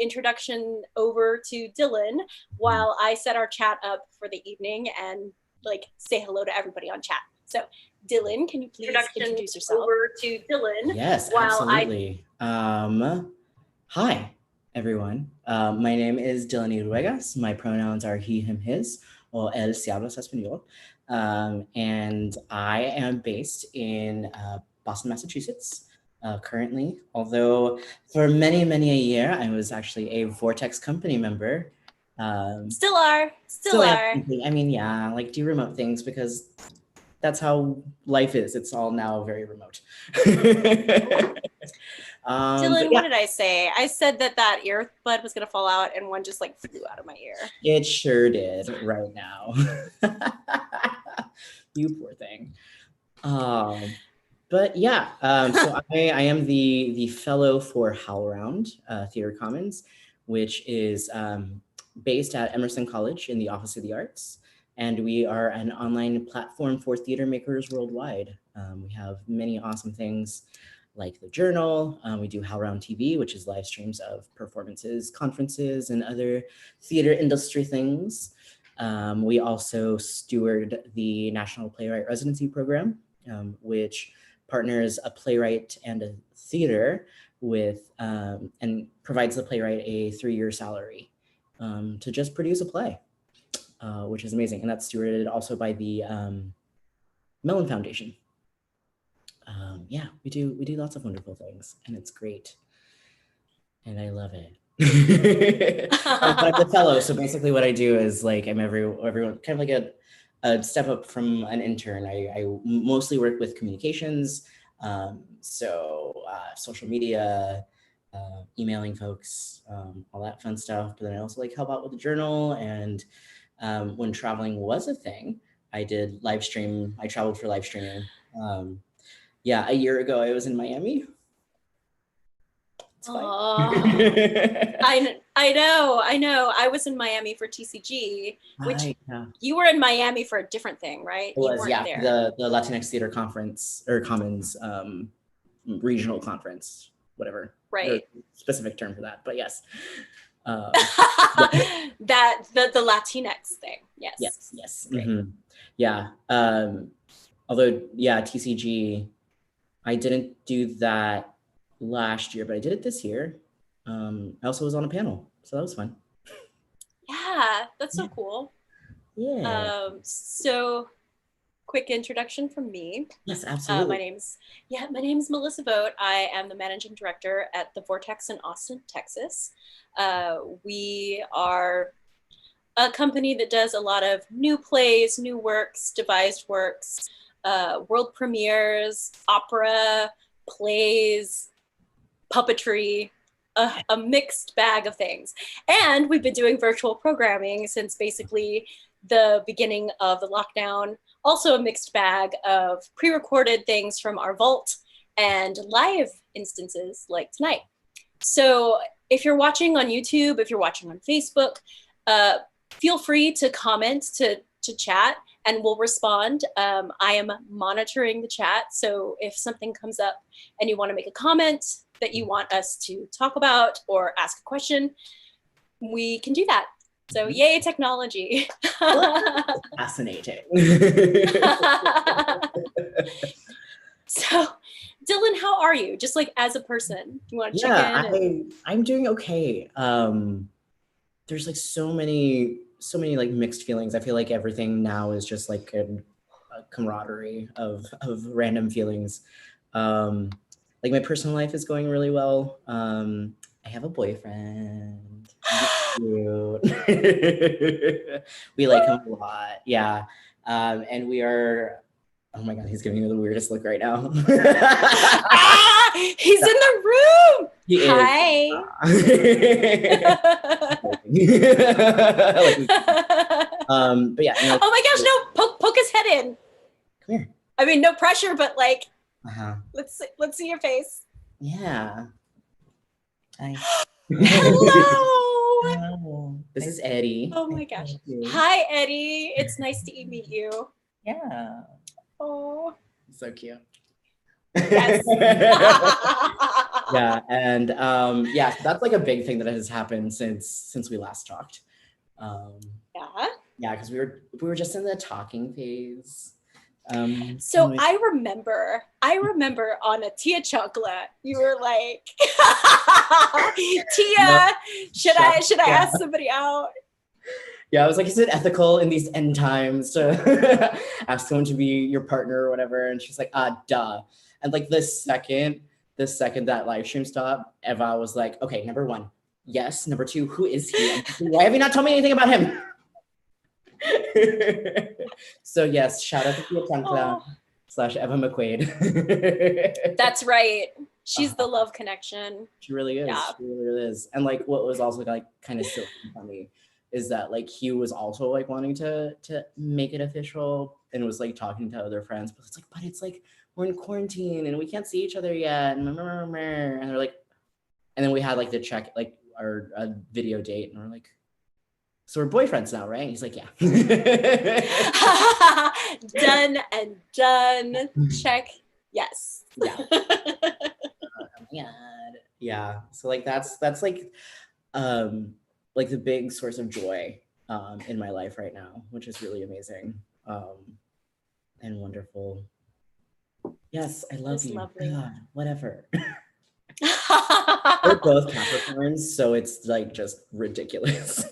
introduction over to Dillon while I set our chat up for the evening and like say hello to everybody on chat. So Dillon, can you please introduce yourself? Over to Dillon. Yes, absolutely. Hi, everyone. My name is Dillon Yruegas. My pronouns are he, him, his, or él si hablas español. And I am based in Boston, Massachusetts. Currently, although for many a year, I was actually a Vortex company member. Still are. I mean, yeah, like do remote things because that's how life is. It's all now very remote. Dillon, what did I say? I said that earbud was going to fall out and one just like flew out of my ear. It sure did right now. You poor thing. But yeah, so I am the fellow for HowlRound Theater Commons, which is based at Emerson College in the Office of the Arts. And we are an online platform for theater makers worldwide. We have many awesome things like the Journal. We do HowlRound TV, which is live streams of performances, conferences, and other theater industry things. We also steward the National Playwright Residency Program, which partners a playwright and a theater with, and provides the playwright a 3-year salary to just produce a play, which is amazing. And that's stewarded also by the Mellon Foundation. Yeah, we do lots of wonderful things, and it's great, and I love it. But I'm the fellow, so basically what I do is like I'm everyone kind of like a step up from an intern. I mostly work with communications, so social media, emailing folks, all that fun stuff. But then I also like help out with the Journal, and when traveling was a thing, I did live stream. I traveled for live streaming. Yeah, a year ago I was in Miami. I know. I was in Miami for TCG, which you were in Miami for a different thing, right? It was, yeah, the Latinx Theater Conference or Commons regional conference, whatever. Right. Specific term for that, but yes. That the Latinx thing, yes. Yes. Mm-hmm. Yeah. Although, yeah, TCG, I didn't do that last year, but I did it this year. I also was on a panel, so that was fun. Yeah, that's so cool. Yeah. So quick introduction from me. Yes, absolutely. My name's Melissa Vogt. I am the managing director at the Vortex in Austin, Texas. We are a company that does a lot of new plays, new works, devised works, world premieres, opera, plays, puppetry, a mixed bag of things. And we've been doing virtual programming since basically the beginning of the lockdown. Also a mixed bag of pre-recorded things from our Vogt and live instances like tonight. So if you're watching on YouTube, if you're watching on Facebook, feel free to comment, to chat, and we'll respond. I am monitoring the chat, so if something comes up and you want to make a comment that you want us to talk about or ask a question, we can do that. So yay, technology. Fascinating. So Dillon, how are you? Just like as a person, you want to check in? I'm doing okay. There's like so many like mixed feelings. I feel like everything now is just like a camaraderie of random feelings. Like my personal life is going really well. I have a boyfriend. Cute. We like him a lot. Yeah. And we are, oh my God, he's giving me the weirdest look right now. He's in the room. He Hi. But yeah. Oh my gosh, no, poke his head in. Come here. I mean, no pressure, but like, let's see your face. Yeah. Hi. Hello. Hello. This is Eddie. Oh my gosh. Hi, Eddie. It's nice to meet you. Yeah. Oh. So cute. Yes. Yeah, and yeah, so that's like a big thing that has happened since we last talked. Um, Yeah. yeah, because we were just in the talking phase. So I remember on a Tia chocolate, you were like, No, Tia, should I yeah. ask somebody out? Yeah, I was like, is it ethical in these end times to ask someone to be your partner or whatever? And she's like, duh. And like the second that live stream stopped, Eva was like, okay, number one, yes. Number two, who is he? And why have you not told me anything about him? So yes, shout out to Tia Chancla Oh, / Eva McQuaid. that's right. She's the Uh-huh. love connection. She really is. Yeah. She really is. And like what was also like kind of silly and funny is that like he was also like wanting to make it official and was like talking to other friends, but it's like we're in quarantine and we can't see each other yet. And they're like, and then we had like the check like our video date and we're like, so we're boyfriends now, right? And he's like, yeah. Done and done. Check. Yes. Yeah. Yeah. Yeah. So like that's like the big source of joy in my life right now, which is really amazing and wonderful. Yes, I love That's you. lovely. God, whatever. We're both Capricorns, so it's like just ridiculous.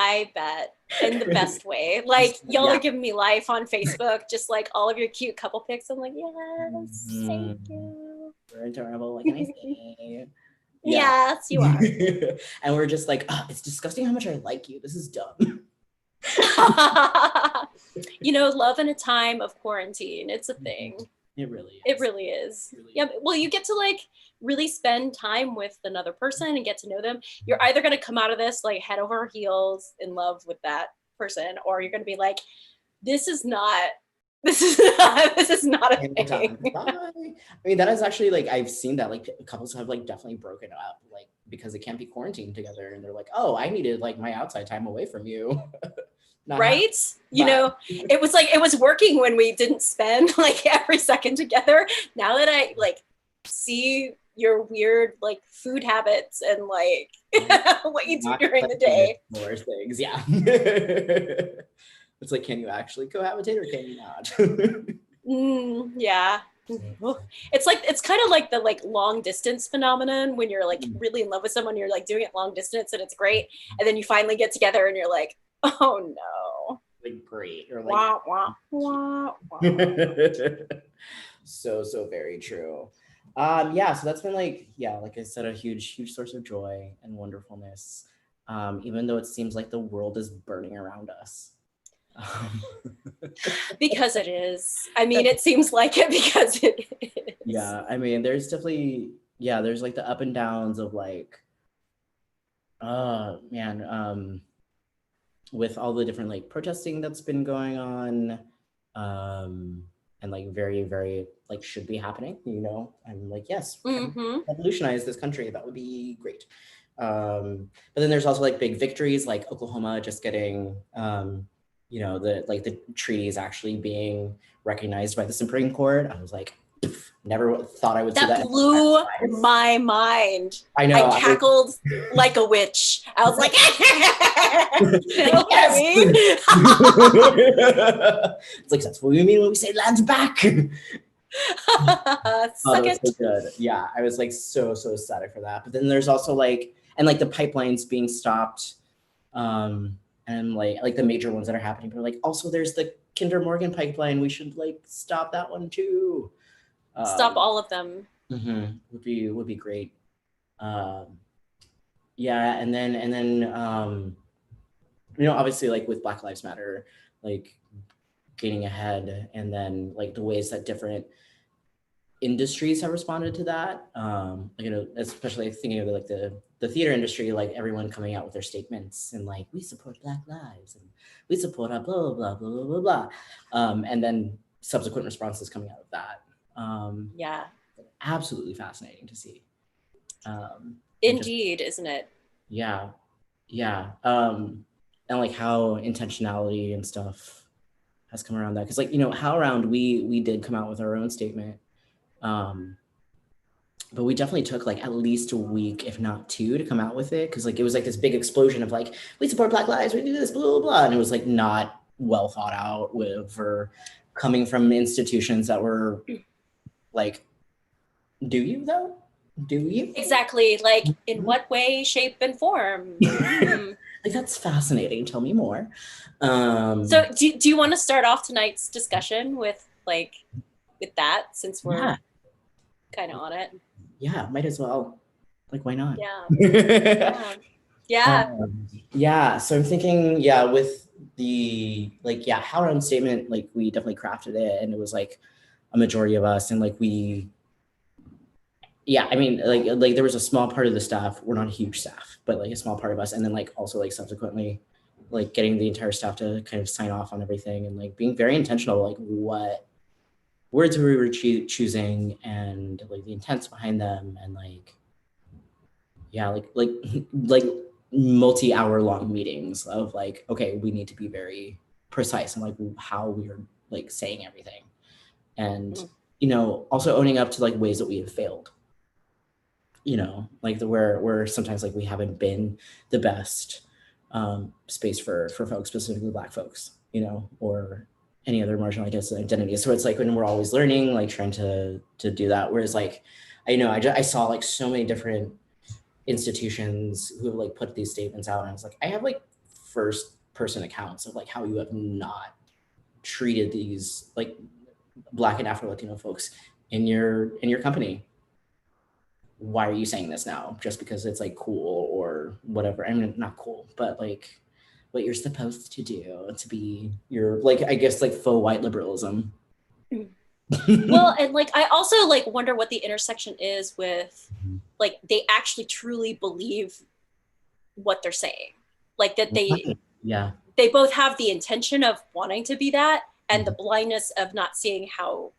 I bet in the best way. Like y'all Yeah. are giving me life on Facebook, just like all of your cute couple pics. I'm like, yes, thank you. We're adorable. What can I say? Yeah. Yes, you are. And we're just like, oh, it's disgusting how much I like you. This is dumb. Love in a time of quarantine. It's a thing. It really is. It really is. It really Yeah. is. Well, you get to like really spend time with another person and get to know them. You're either going to come out of this like head over heels in love with that person, or you're going to be like, this is not this is not a thing. Bye. I mean, that is actually like I've seen that like couples have like definitely broken up like because they can't be quarantined together, and they're like, oh, I needed like my outside time away from you. Right? It was working when we didn't spend like every second together. Now that I like see your weird like food habits and like what you do during the day. More things, yeah. It's like, can you actually cohabitate or can you not? Yeah. It's kind of like the like long distance phenomenon when you're like really in love with someone, you're like doing it long distance and it's great, and then you finally get together and you're like, oh no, like great or like wah, wah, wah, wah. so very true. Yeah, so that's been like I said, a huge source of joy and wonderfulness, even though it seems like the world is burning around us. Because it is. I mean, it seems like it because it is. Yeah, I mean, there's definitely there's like the up and downs of like, man, with all the different like protesting that's been going on, and like very like should be happening. I'm like, yes, revolutionize this country. That would be great. But then there's also like big victories, like Oklahoma just getting the treaties actually being recognized by the Supreme Court. I was like, never thought I would see that. That blew my mind. I know. I cackled like a witch. I was like, you know what I mean? It's like, that's what we mean when we say land's back. Suck it. So good. Yeah, I was like so ecstatic for that. But then there's also like, and like the pipelines being stopped, and like the major ones that are happening. But like also there's the Kinder Morgan pipeline. We should like stop that one too. Stop all of them. Would be great. Yeah, and then obviously like with Black Lives Matter, like getting ahead, and then like the ways that different industries have responded to that. Especially thinking of like the theater industry, like everyone coming out with their statements and like, we support Black lives and we support blah blah blah blah blah blah, and then subsequent responses coming out of that. Yeah, absolutely fascinating to see. Indeed, isn't it? Yeah. And like how intentionality and stuff has come around that, because like HowlRound, we did come out with our own statement, but we definitely took like at least a week, if not two, to come out with it, because like it was like this big explosion of like, we support Black lives, we do this, blah blah blah, and it was like not well thought out with, or coming from institutions that were like, do you though? Do you? Exactly. Like, in what way, shape, and form? Like, that's fascinating. Tell me more. So, do you want to start off tonight's discussion with that, since we're Yeah, kind of on it? yeah, might as well. Like, why not? Yeah. Yeah. Yeah. Yeah, so I'm thinking, yeah, with the like, yeah, how round statement, like we definitely crafted it, and it was like a majority of us, and like we, yeah, I mean, like there was a small part of the staff. We're not a huge staff, but like a small part of us, and then like also like subsequently, like getting the entire staff to kind of sign off on everything, and like being very intentional, like what words we were choosing, and like the intents behind them, and like, yeah, like multi-hour long meetings of like, okay, we need to be very precise in like how we are like saying everything, and also owning up to like ways that we have failed, like where sometimes like we haven't been the best space for folks, specifically Black folks, or any other marginalized identities. So it's like when we're always learning, like trying to do that, whereas like I saw like so many different institutions who have like put these statements out, and I was like, I have like first person accounts of like how you have not treated these like Black and Afro-Latino folks in your company. Why are you saying this now? Just because it's like cool or whatever? I mean, not cool, but like what you're supposed to do to be your, like, I guess like faux white liberalism. Well, and like I also like wonder what the intersection is with, like, they actually truly believe what they're saying, like that Yeah. they both have the intention of wanting to be that, and the blindness of not seeing how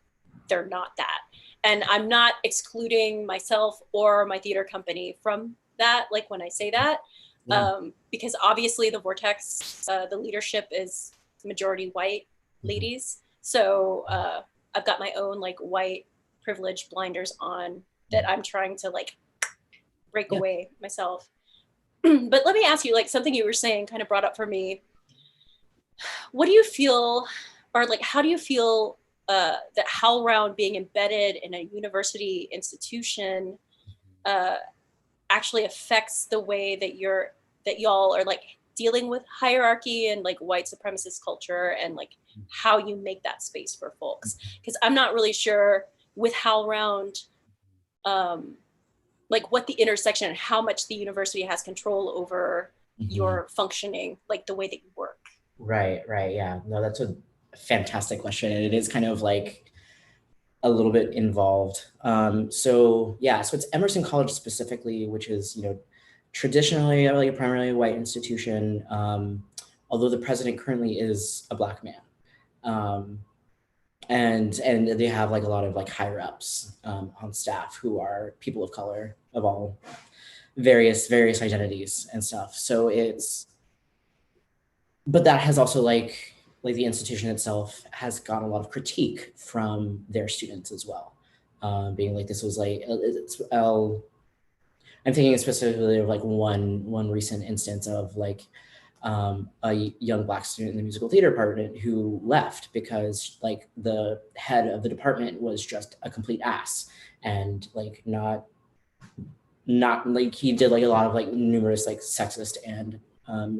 they're not that. And I'm not excluding myself or my theater company from that, like when I say that, Yeah. because obviously the Vortex, the leadership is majority white ladies. So I've got my own like white privilege blinders on that I'm trying to like break Yeah. away myself. But let me ask you, like, something you were saying kind of brought up for me. What do you feel, or like, how do you feel that HowlRound being embedded in a university institution uh, actually affects the way that y'all are like dealing with hierarchy and like white supremacist culture, and like how you make that space for folks? Because I'm not really sure with HowlRound, like what the intersection and how much the university has control over your functioning, like the way that you work. Right. Yeah. No, that's a fantastic question. And it is kind of like a little bit involved. So yeah, so it's Emerson College specifically, which is, traditionally like a primarily white institution. Although the president currently is a Black man. And they have like a lot of like higher ups on staff who are people of color of all various identities and stuff. So but that has also like the institution itself has gotten a lot of critique from their students as well, being like, this was like I'm thinking specifically of like one recent instance of like a young Black student in the musical theater department who left because like the head of the department was just a complete ass, and like not like, he did like a lot of like numerous like sexist and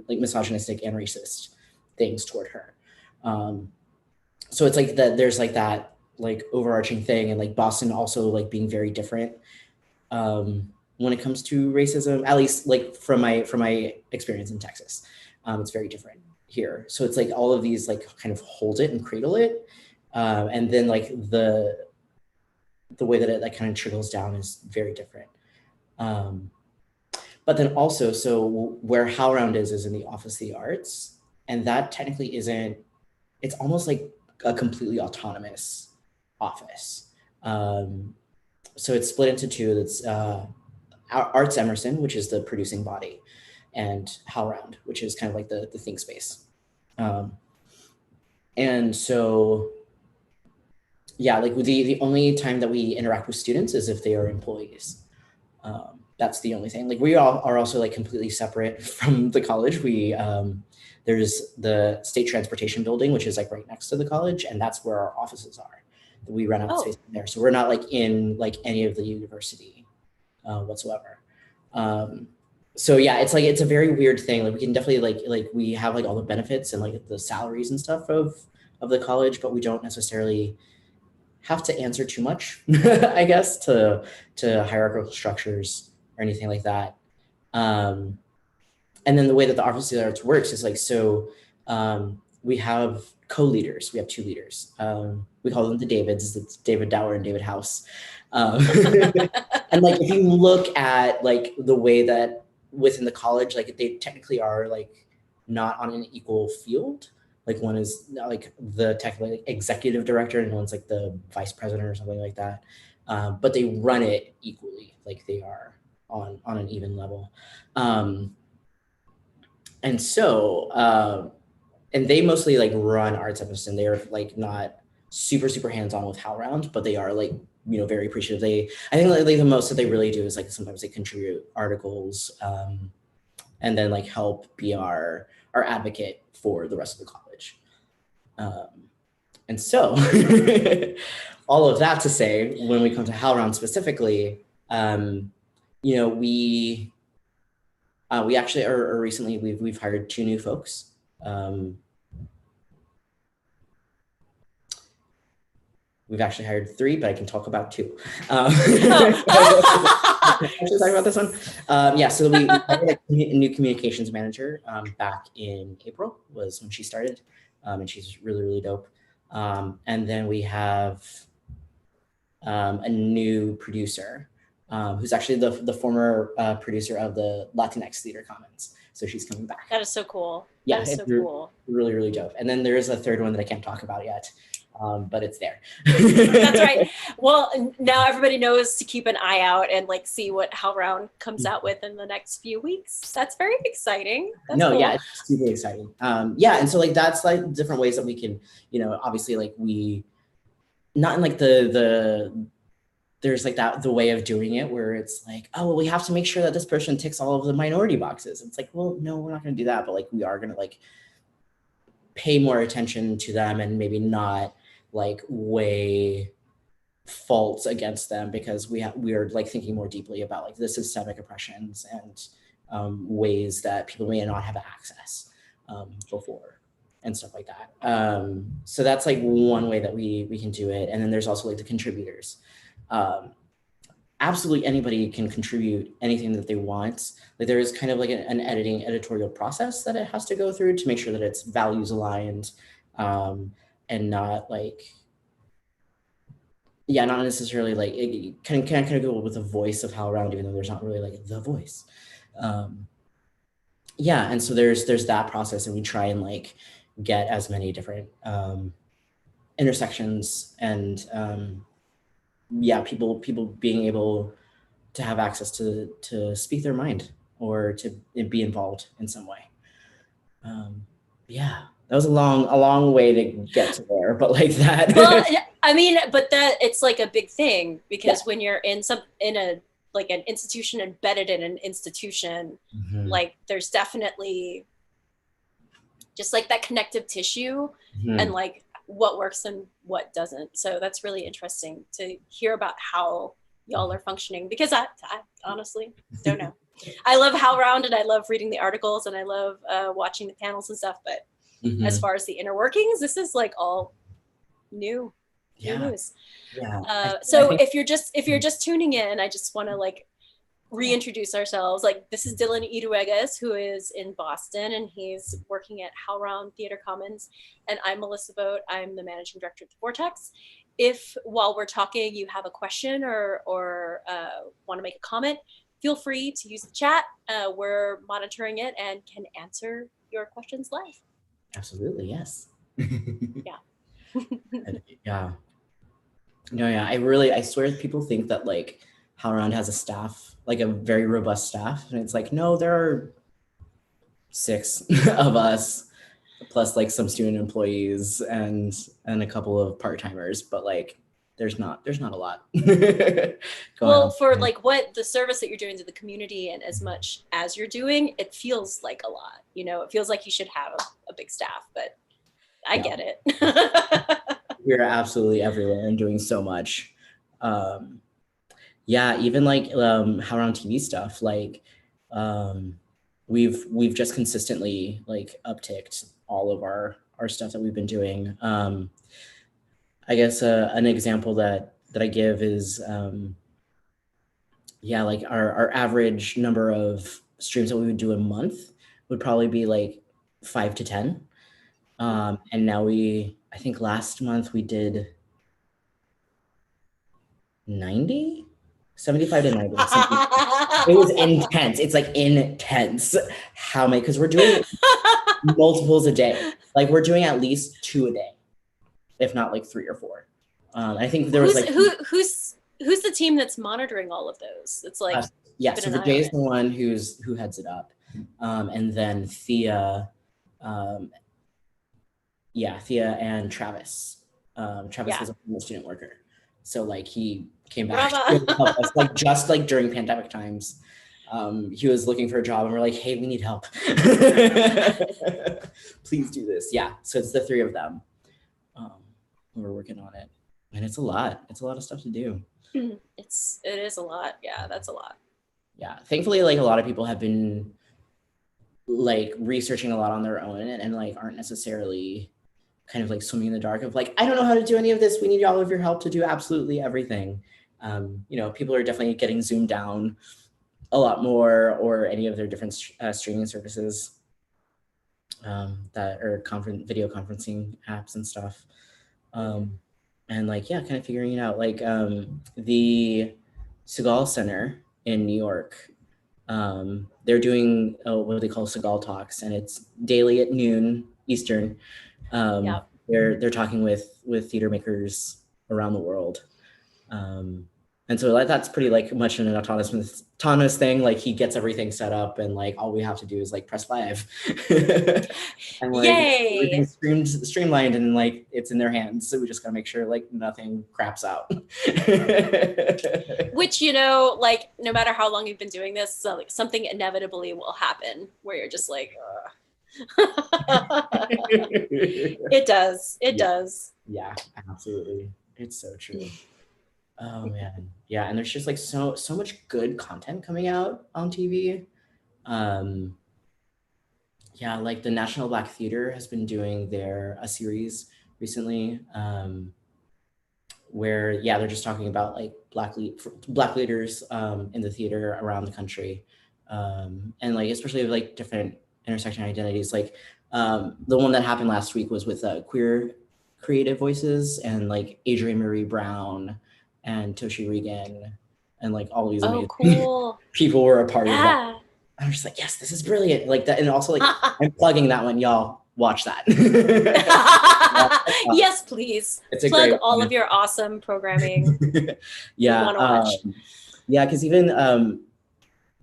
like misogynistic and racist things toward her. So it's like that there's like that like overarching thing, and like Boston also like being very different when it comes to racism, at least like from my experience in Texas. It's very different here. So it's like all of these like kind of hold it and cradle it. And then like the way that it like kind of trickles down is very different. But then also, so where HowlRound is in the Office of the Arts, and that technically isn't, it's almost like a completely autonomous office. So it's split into two. That's Arts Emerson, which is the producing body, and HowlRound, which is kind of like the think space. And so yeah, like the only time that we interact with students is if they are employees. That's the only thing. Like we all are also like completely separate from the college. There's the state transportation building, which is like right next to the college, and that's where our offices are. We rent out the space there, so we're not like in like any of the university whatsoever. So yeah, it's a very weird thing. Like we can definitely like we have like all the benefits and like the salaries and stuff of the college, but we don't necessarily have to answer too much, I guess, to hierarchical structures or anything like that. Um, and then the way that the Office of the Arts works is like, so we have co-leaders. We have two leaders. We call them the Davids. It's David Dower and David House. And like, if you look at like the way that within the college, like they technically are like not on an equal field. Like one is like the technically like executive director and one's like the vice president or something like that. But they run it equally, like they are on an even level. And so, and they mostly like run Arts Evanston. They are like not super hands-on with HowlRound, but they are like, very appreciative. I think like the most that they really do is like sometimes they contribute articles, and then like help be our advocate for the rest of the college. And so all of that to say, when we come to HowlRound specifically, we actually are recently we've hired two new folks. We've actually hired three, but I can talk about two. Actually talk about this one. So we hired a new communications manager back in April was when she started, and she's really dope. And then we have a new producer who's actually the former producer of the Latinx Theater Commons. So she's coming back. That is so cool. Yeah, that is so cool. Really dope. And then there's a third one that I can't talk about yet. But it's there. That's right. Well, now everybody knows to keep an eye out and like see what HowlRound comes out with in the next few weeks. That's very exciting. That's cool. Yeah, it's super exciting. And so like that's like different ways that we can, obviously like we not in like the there's like that the way of doing it where it's like, oh well, we have to make sure that this person ticks all of the minority boxes. It's like, well, no, we're not gonna do that, but like we are gonna like pay more attention to them and maybe not like weigh faults against them because we're like thinking more deeply about like the systemic oppressions and ways that people may not have access before and stuff like that. So that's like one way that we can do it. And then there's also like the contributors. Absolutely anybody can contribute anything that they want. Like there is kind of like an editorial process that it has to go through to make sure that it's values aligned, and not like, not necessarily like it can kind of go with the voice of HowlRound, even though there's not really like the voice. And so there's that process, and we try and like get as many different intersections and people being able to have access to speak their mind or to be involved in some way. That was a long way to get to there, but like that. Well, I mean, but that it's like a big thing because when you're in a like an institution embedded in an institution, like there's definitely just like that connective tissue and like what works and what doesn't. So that's really interesting to hear about how y'all are functioning because I honestly don't know. I love HowlRound and I love reading the articles and I love watching the panels and stuff, but as far as the inner workings, this is like all new news. So if you're just tuning in, I just want to like reintroduce ourselves. Like this is Dillon Yruegas, who is in Boston and he's working at HowlRound Theater Commons, and I'm Melissa Vogt. I'm the managing director at the Vortex. If while we're talking you have a question or want to make a comment, feel free to use the chat. We're monitoring it and can answer your questions live. Absolutely, yes. Yeah. I swear people think that like HowlRound has a staff, like a very robust staff, and it's like, no, there are 6 of us plus like some student employees and a couple of part-timers, but like there's not a lot going Well, on. for like what the service that you're doing to the community and as much as you're doing, it feels like a lot. You know, it feels like you should have a big staff, but I Yeah, get it. we're absolutely everywhere and doing so much. Yeah, even like how around TV stuff, like we've just consistently like upticked all of our stuff that we've been doing. I guess an example that I give is yeah, like our average number of streams that we would do a month would probably be like 5 to 10. And now I think last month we did 90, 75 to 90, something. It was intense. It's like intense. How many? Because we're doing multiples a day. Like we're doing at least 2 a day, if not like 3 or 4. I think there was like who's the team that's monitoring all of those? It's like yeah. So Vijay is the one who heads it up, and then Thea, Thea and Travis. Travis was a student worker, so like he came back to help us, like just like during pandemic times. He was looking for a job and we're like, hey, we need help. Please do this. Yeah. So it's the 3 of them. We're working on it. And it's a lot. It's a lot of stuff to do. It is a lot. Yeah, that's a lot. Yeah. Thankfully, like a lot of people have been like researching a lot on their own and like aren't necessarily kind of like swimming in the dark of like, I don't know how to do any of this. We need all of your help to do absolutely everything. You know, people are definitely getting zoomed down a lot more, or any of their different streaming services that are video conferencing apps and stuff. And like, yeah, kind of figuring it out. Like the Segal Center in New York, they're doing what they call Segal Talks, and it's daily at noon Eastern. They're talking with theater makers around the world. And so like, that's pretty like much an autonomous thing. Like he gets everything set up and like all we have to do is like press live. And like yay, streamlined and like it's in their hands. So we just gotta make sure like nothing craps out. Which, you know, like no matter how long you've been doing this, something inevitably will happen where you're just like, it does. Yeah, absolutely. It's so true. Oh man. Yeah, and there's just like so much good content coming out on TV. Yeah, like the National Black Theater has been doing a series recently, where they're just talking about like black leaders in the theater around the country, and like especially with like different intersection identities. Like the one that happened last week was with queer creative voices, and like Adrienne Marie Brown and Toshi Regan and like all these amazing people were a part of that. I'm just like, yes, this is brilliant. Like that, and also like I'm plugging that one, y'all. Watch that. Yes, please. It's a plug great all of your awesome programming. Yeah, yeah, because even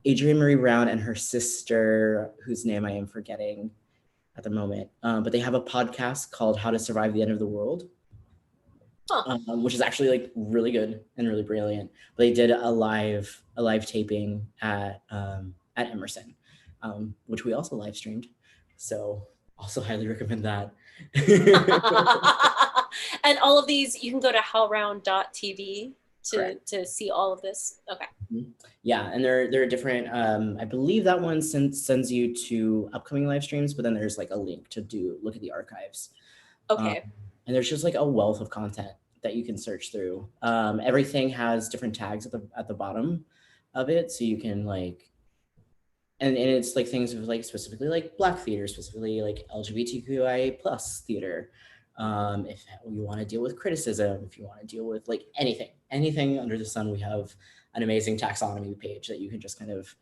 Adrienne Marie Brown and her sister, whose name I am forgetting at the moment, but they have a podcast called How to Survive the End of the World. Which is actually like really good and really brilliant. But they did a live taping at Emerson, which we also live streamed. So also highly recommend that. And all of these, you can go to howlround.tv to see all of this. Okay. Yeah, and there are different. I believe that one sends you to upcoming live streams, but then there's like a link to look at the archives. Okay. And there's just like a wealth of content that you can search through. Everything has different tags at the bottom of it, so you can like, and it's like things of like specifically like Black theater, specifically like LGBTQIA plus theater. If you want to deal with criticism, if you want to deal with like anything under the sun, we have an amazing taxonomy page that you can just kind of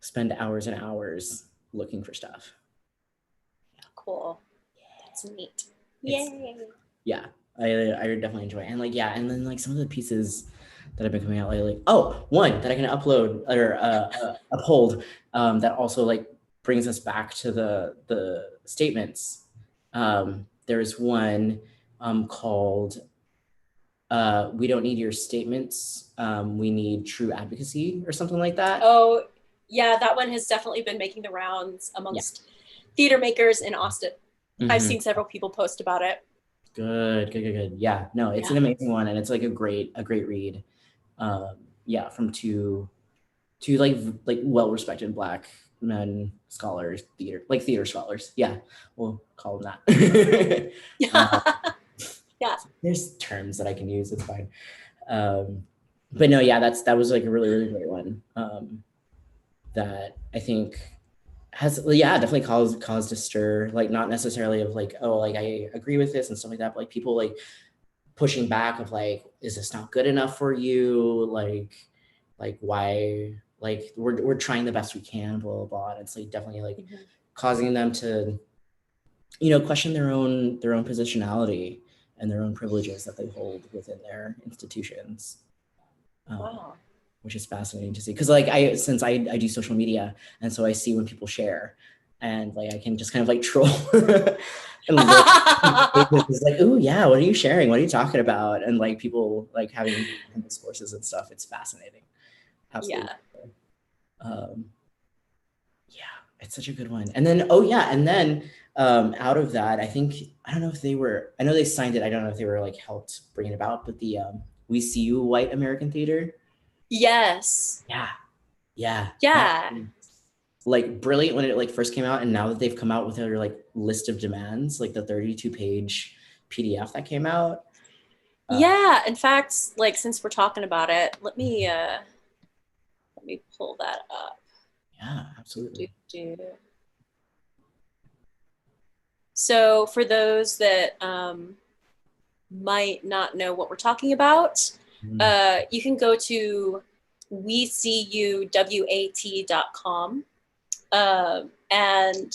spend hours and hours looking for stuff. Cool. That's neat. Yay. Yeah, I definitely enjoy it. And like, yeah, and then like some of the pieces that have been coming out lately. Oh, one that I can upload or uphold that also like brings us back to the statements. There's one called we don't need your statements. We need true advocacy or something like that. Oh, yeah, that one has definitely been making the rounds amongst theater makers in Austin. I've seen several people post about it. Good. Yeah, no, it's an amazing one, and it's like a great read. Yeah, from two like well-respected Black men scholars, theater scholars. Yeah, we'll call them that. Yeah. There's terms that I can use. It's fine. But no, yeah, that was like a really great one. That I think has definitely caused a stir, like not necessarily of like, oh, like I agree with this and stuff like that, but like people like pushing back of like, is this not good enough for you? Like why, like we're trying the best we can, blah blah blah. And it's like definitely like causing them to, question their own positionality and their own privileges that they hold within their institutions. Wow. Which is fascinating to see, because like I do social media, and so I see when people share, and like I can just kind of like troll and it's like, oh yeah, what are you sharing? What are you talking about? And like people like having discourses and stuff. It's fascinating. Absolutely. Yeah, it's such a good one. And then out of that, I know they signed it. I don't know if they were like helped bring it about, but the We See You White American Theater. Yes. Yeah. Yeah. Like brilliant when it like first came out, and now that they've come out with their like list of demands, like the 32-page PDF that came out. Yeah. In fact, like since we're talking about it, let me pull that up. Yeah, absolutely. So for those that might not know what we're talking about, you can go to weseeyouwat.com, and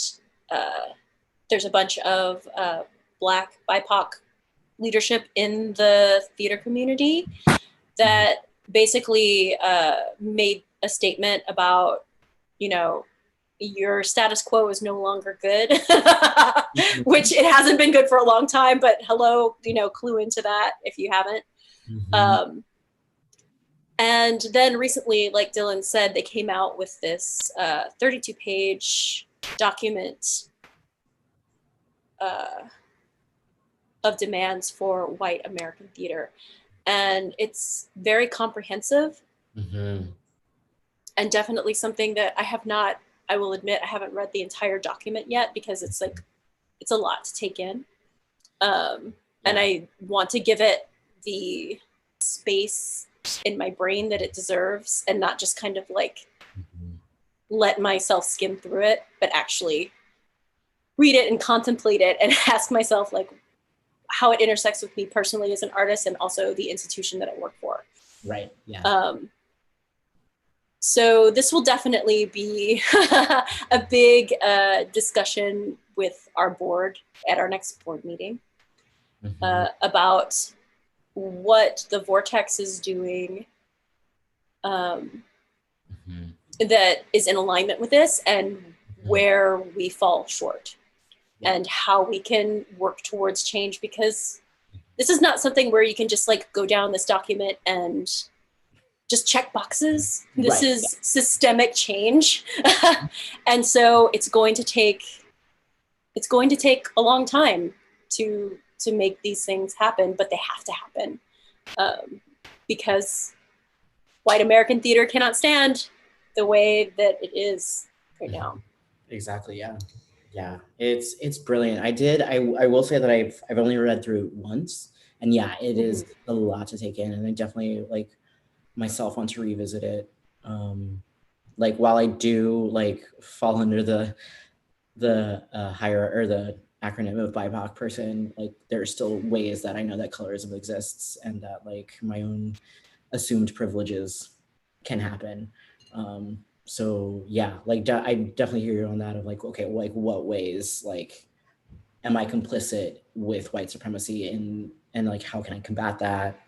there's a bunch of Black BIPOC leadership in the theater community that basically made a statement about, your status quo is no longer good, which it hasn't been good for a long time, but hello, clue into that if you haven't. And then recently, like Dillon said, they came out with this 32-page document of demands for white American theater. And it's very comprehensive, and definitely something that I will admit, I haven't read the entire document yet, because it's like, it's a lot to take in. And I want to give it the space in my brain that it deserves, and not just kind of like let myself skim through it, but actually read it and contemplate it and ask myself like how it intersects with me personally as an artist, and also the institution that I work for. Right. Yeah. So this will definitely be a big discussion with our board at our next board meeting about what the Vortex is doing that is in alignment with this, and where we fall short, and how we can work towards change, because this is not something where you can just like go down this document and just check boxes. This is systemic change. And so it's going to take a long time to make these things happen, but they have to happen, because white American theater cannot stand the way that it is right now. Exactly. Yeah, it's brilliant. I will say that I've only read through it once, and yeah, it is a lot to take in, and I definitely like myself want to revisit it. Like while I do like fall under the higher or the acronym of BIPOC person, like there are still ways that I know that colorism exists, and that like my own assumed privileges can happen. So yeah, like I definitely hear you on that of like, okay, like what ways like am I complicit with white supremacy, and like how can I combat that,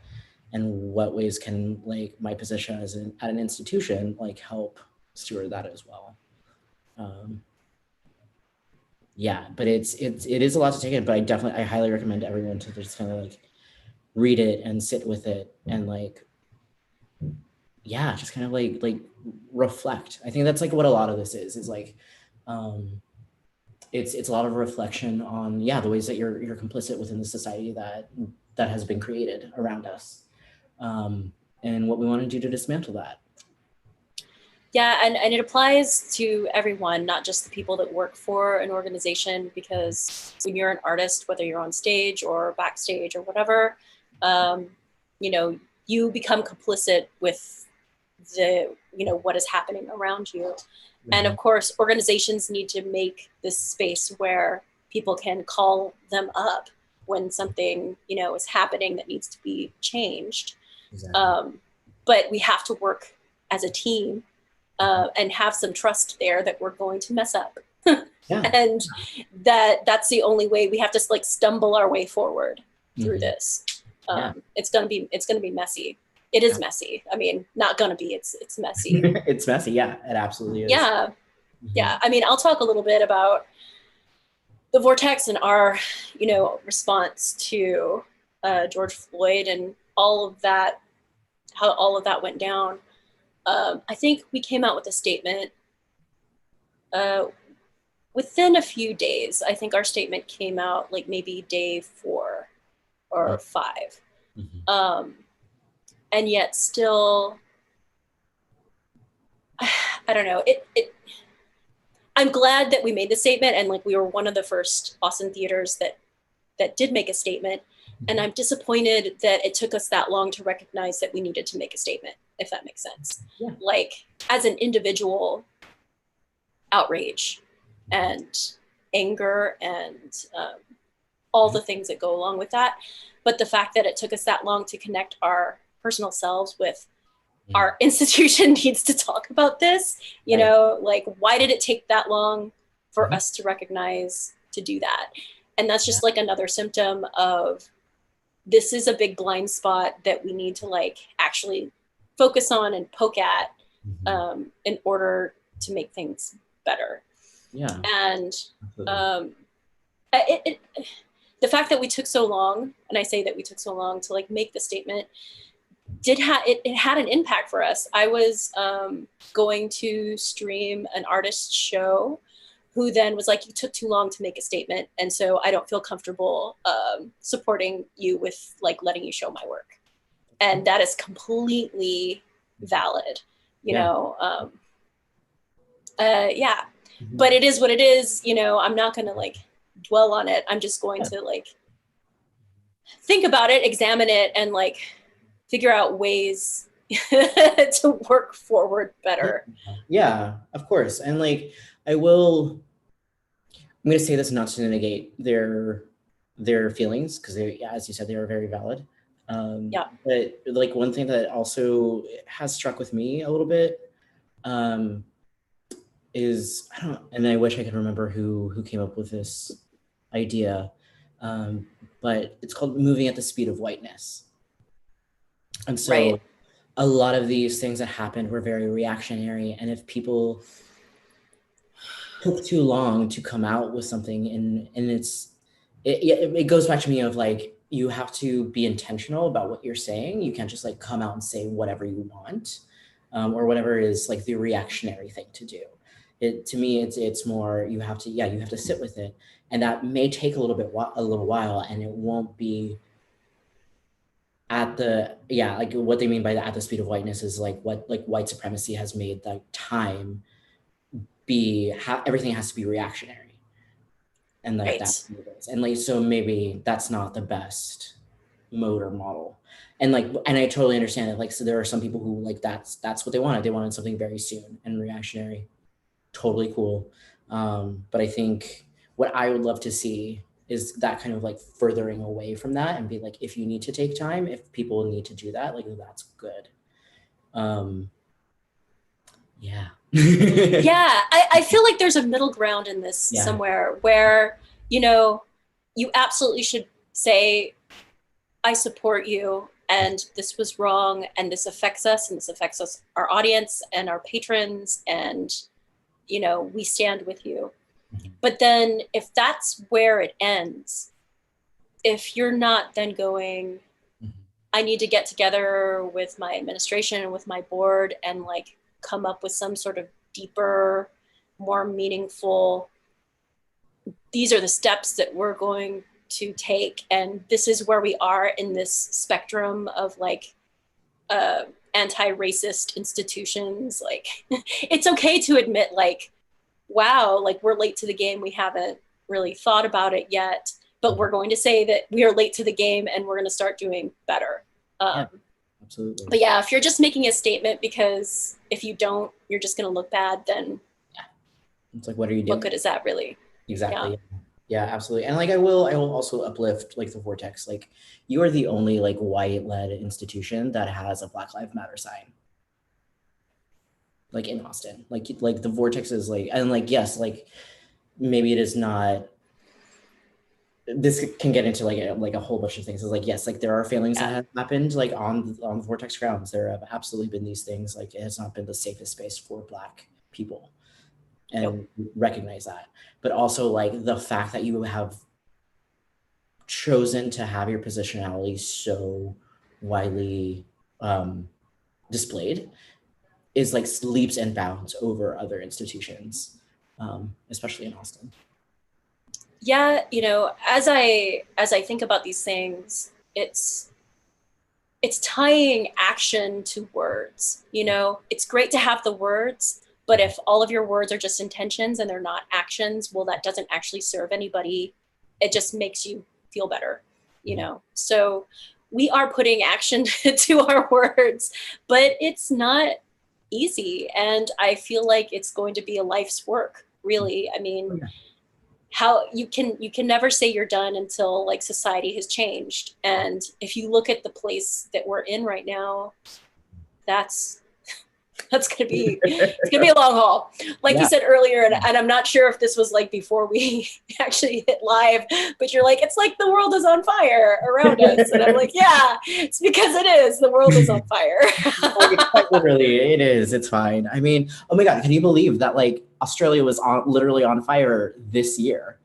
and what ways can like my position as at an institution like help steward that as well. Yeah, but it is a lot to take in, but I highly recommend everyone to just kind of like read it and sit with it and like, yeah, just kind of like reflect. I think that's like what a lot of this is like, it's a lot of reflection on, yeah, the ways that you're complicit within the society that has been created around us, and what we want to do to dismantle that. Yeah, and it applies to everyone, not just the people that work for an organization, because when you're an artist, whether you're on stage or backstage or whatever, um, you know, you become complicit with what is happening around you. And of course, organizations need to make this space where people can call them up when something, is happening that needs to be changed. Exactly. But we have to work as a team, and have some trust there that we're going to mess up. Yeah. And that's the only way. We have to like stumble our way forward through this. Yeah. It's gonna be messy. It is messy. I mean, not gonna be. It's messy. It's messy. Yeah, it absolutely is. Yeah, yeah. I mean, I'll talk a little bit about the vortex and our, response to George Floyd and all of that, how all of that went down. I think we came out with a statement within a few days. I think our statement came out like maybe day 4 or 5. And yet still, I don't know. I'm glad that we made the statement, and like we were one of the first Austin theaters that did make a statement. And I'm disappointed that it took us that long to recognize that we needed to make a statement, if that makes sense. Yeah. Like as an individual, outrage and anger and all the things that go along with that. But the fact that it took us that long to connect our personal selves with our institution needs to talk about this, like why did it take that long for us to recognize to do that? And that's just like another symptom of this is a big blind spot that we need to like actually focus on and poke at in order to make things better. Yeah. And the fact that we took so long, and I say that we took so long to like make the statement, it had an impact for us. I was going to stream an artist show who then was like, you took too long to make a statement, and so I don't feel comfortable supporting you with like letting you show my work. And that is completely valid, yeah. But it is what it is. I'm not gonna like dwell on it. I'm just going to like think about it, examine it, and like figure out ways to work forward better. Yeah, of course. And like I'm going to say this not to negate their feelings, because they, as you said, they are very valid. But like one thing that also has struck with me a little bit is, I don't, and I wish I could remember who came up with this idea, but it's called moving at the speed of whiteness. And so a lot of these things that happened were very reactionary, and if people took too long to come out with something, and it goes back to me of like, you have to be intentional about what you're saying. You can't just like come out and say whatever you want, or whatever is like the reactionary thing to do. To me, it's more, you have to sit with it, and that may take a little while, and it won't be at the, like what they mean by at the speed of whiteness is like what like white supremacy has made like time be, everything has to be reactionary, and like that's what it is. And like, so maybe that's not the best mode or model. And like, and I totally understand it. Like, so there are some people who like that's what they wanted. They wanted something very soon and reactionary. Totally cool. But I think what I would love to see is that kind of like furthering away from that, and be like, if you need to take time, if people need to do that, like that's good. Yeah. Yeah, I feel like there's a middle ground in this somewhere where, you absolutely should say, I support you, and this was wrong, and this affects us, and this affects us, our audience and our patrons, and, we stand with you. But then if that's where it ends, if you're not then going, I need to get together with my administration and with my board and like come up with some sort of deeper, more meaningful, these are the steps that we're going to take. And this is where we are in this spectrum of like anti-racist institutions. Like it's okay to admit like, wow, like we're late to the game. We haven't really thought about it yet, but we're going to say that we are late to the game and we're going to start doing better. Yeah, absolutely. But yeah, if you're just making a statement because if you don't, you're just going to look bad, then yeah, it's like, what are you doing? What good is that really? Exactly. Yeah, absolutely. And like, I will also uplift like the Vortex. Like, you are the only like white-led institution that has a Black Lives Matter sign. Like in Austin, like the Vortex is like, and like, yes, like maybe it is not, this can get into like a whole bunch of things. It's like, yes, like there are failings that have happened like on the Vortex grounds. There have absolutely been these things. Like it has not been the safest space for Black people, and recognize that. But also like the fact that you have chosen to have your positionality so widely displayed is like leaps and bounds over other institutions, especially in Austin. Yeah, you know, as I think about these things, it's tying action to words. You know, it's great to have the words, but if all of your words are just intentions and they're not actions, well, that doesn't actually serve anybody. It just makes you feel better, you know. So we are putting action to our words, but it's not easy, and I feel like it's going to be a life's work, really. I mean, how you can never say you're done until like society has changed. And if you look at the place that we're in right now, that's it's gonna be a long haul, like you said earlier. And I'm not sure if this was like before we actually hit live, but you're like, it's like the world is on fire around us. And I'm like, yeah, it's because it is, the world is on fire. Quite literally, it is. It's fine. I mean, oh my God, can you believe that like Australia was literally on fire this year?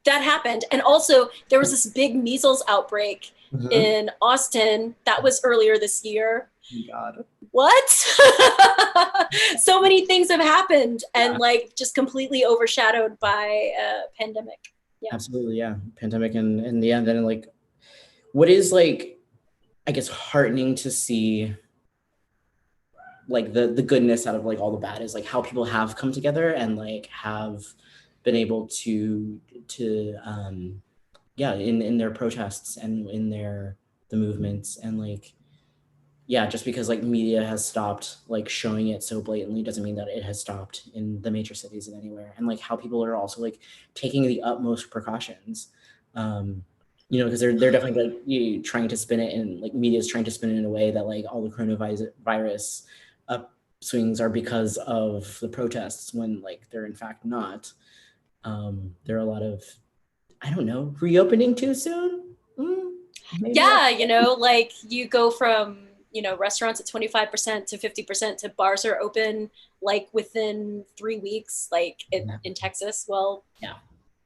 That happened. And also there was this big measles outbreak in Austin that was earlier this year. God. What? So many things have happened, and like just completely overshadowed by a pandemic. Absolutely, yeah. Pandemic, and in the end, then like what is like, I guess, heartening to see like the goodness out of like all the bad is like how people have come together and like have been able to in their protests and in the movements. And like, yeah, just because like media has stopped like showing it so blatantly doesn't mean that it has stopped in the major cities and anywhere. And like how people are also like taking the utmost precautions, you know, because they're definitely like trying to spin it, and like media is trying to spin it in a way that like all the coronavirus upswings are because of the protests, when like they're in fact not. There are a lot of, I don't know, reopening too soon. Yeah, you know, like you go from, you know, restaurants at 25% to 50% to bars are open like within 3 weeks, like in Texas. Well, yeah,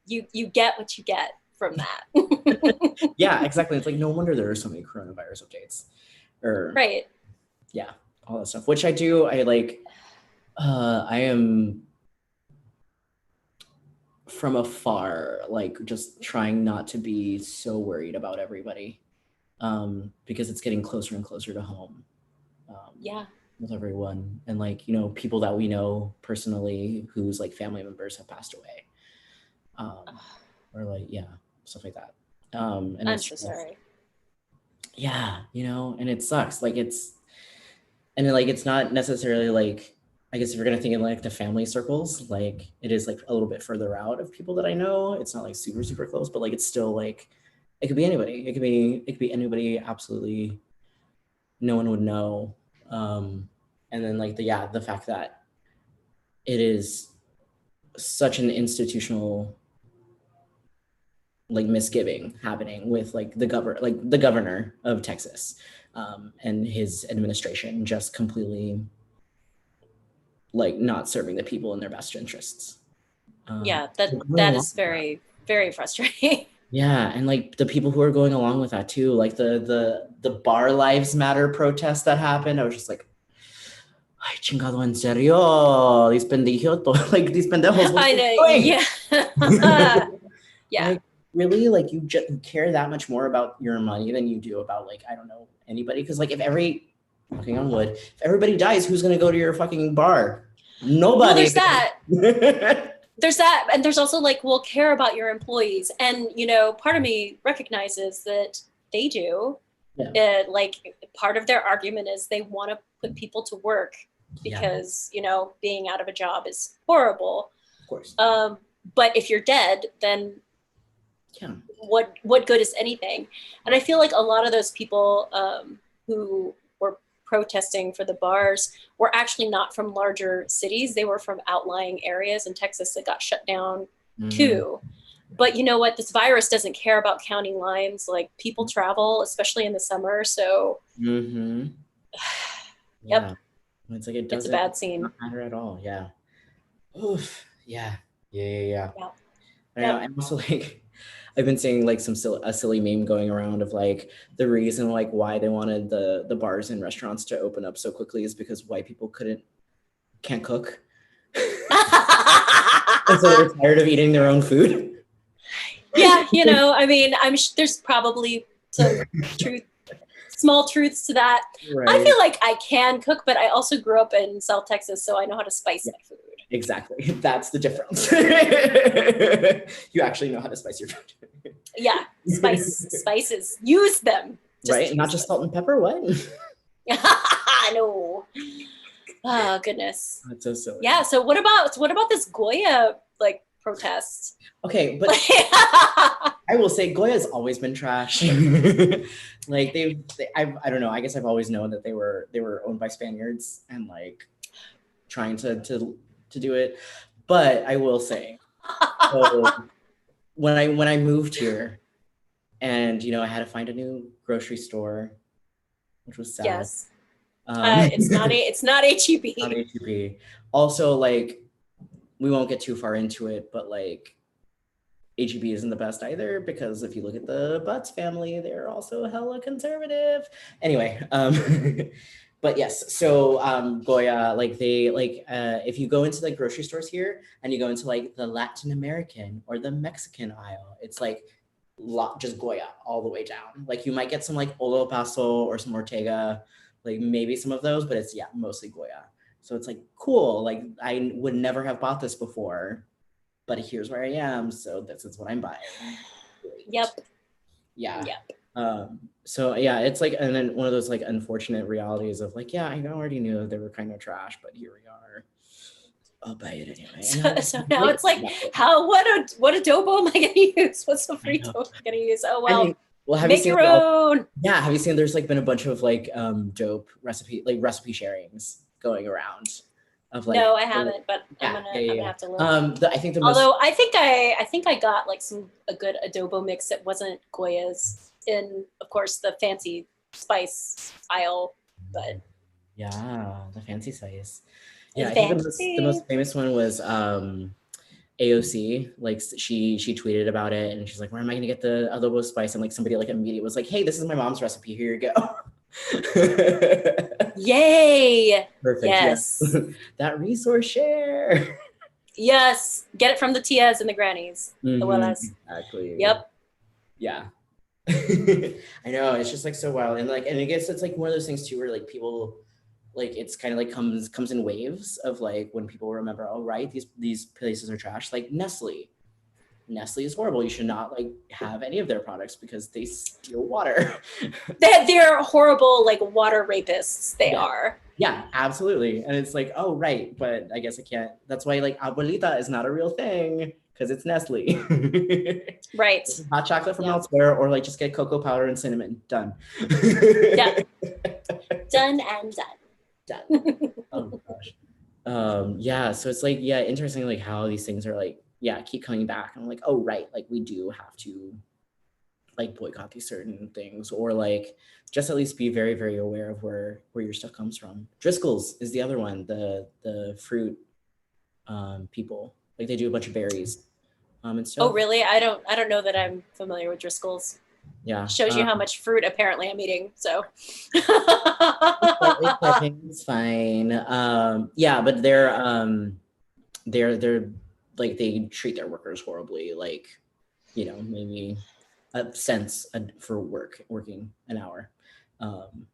you get what you get from that. Yeah, exactly. It's like no wonder there are so many coronavirus updates, or right. Yeah, all that stuff, which I like. I am from afar, like just trying not to be so worried about everybody, because it's getting closer and closer to home. With everyone, and like, you know, people that we know personally whose like family members have passed away, or like, yeah, stuff like that. And I'm so sorry. Yeah, you know, and it sucks. Like it's not necessarily like, I guess if you're gonna think in like the family circles, like it is like a little bit further out of people that I know. It's not like super, super close, but like it's still like, it could be anybody. It could be anybody. Absolutely, no one would know. And then like the fact that it is such an institutional like misgiving happening with like the governor of Texas, and his administration just completely like not serving the people in their best interests. Yeah, that is very, very frustrating. Yeah, and like the people who are going along with that too, like the bar lives matter protest that happened. I was just like, ay, chingado en serio, these pendejos, like these pendejos, what I are know, they yeah. doing? Yeah. Like really, like you just care that much more about your money than you do about like I don't know anybody. Because like if every fucking on wood, if everybody dies, who's gonna go to your fucking bar? Well, Nobody. there's that, and there's also like, we'll care about your employees, and part of me recognizes that they do. Yeah, Like, part of their argument is they want to put people to work yeah, because being out of a job is horrible. of course. But if you're dead, then Yeah, what good is anything? And I feel like a lot of those people who were protesting for the bars were actually not from larger cities. They were from outlying areas in Texas that got shut down mm, too. But you know what? This virus doesn't care about county lines. Like, people travel, especially in the summer. So, mm-hmm. yep, Yeah, it's like it it's a doesn't bad scene. not matter at all. Yeah. Oof. Yeah. Yeah. Yeah. Yeah. Yep. I know. Yep. I'm also like, I've been seeing like a silly meme going around of like the reason like why they wanted the bars and restaurants to open up so quickly is because white people can't cook, and so they're tired of eating their own food. Yeah, I mean, there's probably some truth, small truths to that. I Right. feel like I can cook, but I also grew up in South Texas, so I know how to spice Yeah. my food. Exactly. That's the difference. You actually know how to spice your food. Yeah, spices. Use them. Right? Just Not use just salt and pepper. What? them. I know. Oh goodness. That's so silly. Yeah. So what about this Goya like protest? Okay, but I will say Goya's always been trash. Like I don't know. I guess I've always known that they were owned by Spaniards and like trying to do it. But I will say, so when I moved here and I had to find a new grocery store, which was sad. Yes. Um, It's not on HEB. HEB. Also, like we won't get too far into it, but like HEB isn't the best either because if you look at the Butts family, they're also hella conservative. Anyway, but yes, so Goya, like they like if you go into like grocery stores here and you go into like the Latin American or the Mexican aisle, it's like just Goya all the way down. Like you might get some like Olo Paso or some Ortega, like maybe some of those, but it's mostly Goya. So it's like cool. Like I would never have bought this before, but here's where I am, so this is what I'm buying. Great. Yep. Yeah. Yep. So yeah, it's like and then one of those like unfortunate realities of like, yeah, I already knew that they were kind of trash, but here we are. I'll buy it anyway. So now it's like, what adobo am I gonna use? What's the free dough I'm gonna use? Oh I well, mean, well, have you make seen your like all own. yeah, have you seen there's like been a bunch of like dope recipe sharings going around of No, like I haven't, but I'm yeah, gonna yeah, I'm yeah, gonna yeah. have to look. I think the most Although I think I got like a good adobo mix that wasn't Goya's in, of course, the fancy spice aisle, but yeah, the fancy size. Yeah, the I think the most fancy. famous one was AOC. Like she tweeted about it and she's like, where am I gonna get the adobo spice? And like somebody like immediately was like, hey, this is my mom's recipe. Here you go. Yay! Perfect. Yeah. Yes. That resource share. Yes. Get it from the tias and the grannies. The Willas. Exactly. Yep. Yeah. I know. It's just like so wild. And like and I guess it's like one of those things too where like people like it's kind of like comes in waves of like when people remember, oh right, these places are trash. Like Nestle is horrible. You should not like have any of their products because they steal water. They're horrible, like, water rapists. They Yeah. are. Yeah, absolutely. And it's like, oh right, but I guess I can't. That's why like abuelita is not a real thing because it's Nestle. Right. Hot chocolate from Yep. elsewhere, or like just get cocoa powder and cinnamon. Done. Yep. Done and Done. done. Oh gosh. Yeah, so it's like, yeah, interesting like how these things are like, yeah, keep coming back. And I'm like, oh right, like we do have to like boycott these certain things or like just at least be very, very aware of where your stuff comes from. Driscoll's is the other one, the fruit people. Like they do a bunch of berries. and Oh, stuff. really? I don't know that I'm familiar with Driscoll's. Yeah. Shows you how much fruit apparently I'm eating. So Slightly cooking is fine. Yeah, but they're like they treat their workers horribly. Like, maybe a cents for working an hour. Um,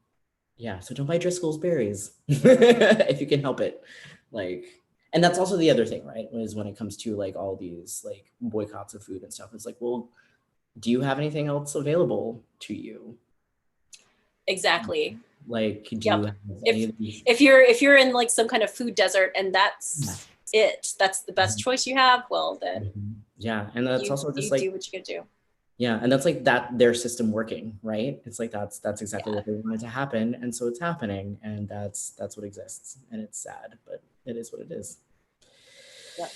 yeah, so don't buy Driscoll's berries if you can help it. Like, and that's also the other thing, right? Is when it comes to like all these like boycotts of food and stuff. It's like, well, do you have anything else available to you? exactly. Like, do you Yep. have any If of these? if you're in like some kind of food desert and that's it, that's the best choice you have, well then Yeah, and that's you also just you like, do what you can do. yeah, and that's like that their system working, right? It's like that's exactly Yeah. what they wanted to happen, and so it's happening, and that's what exists, and it's sad, but it is what it is. Yep.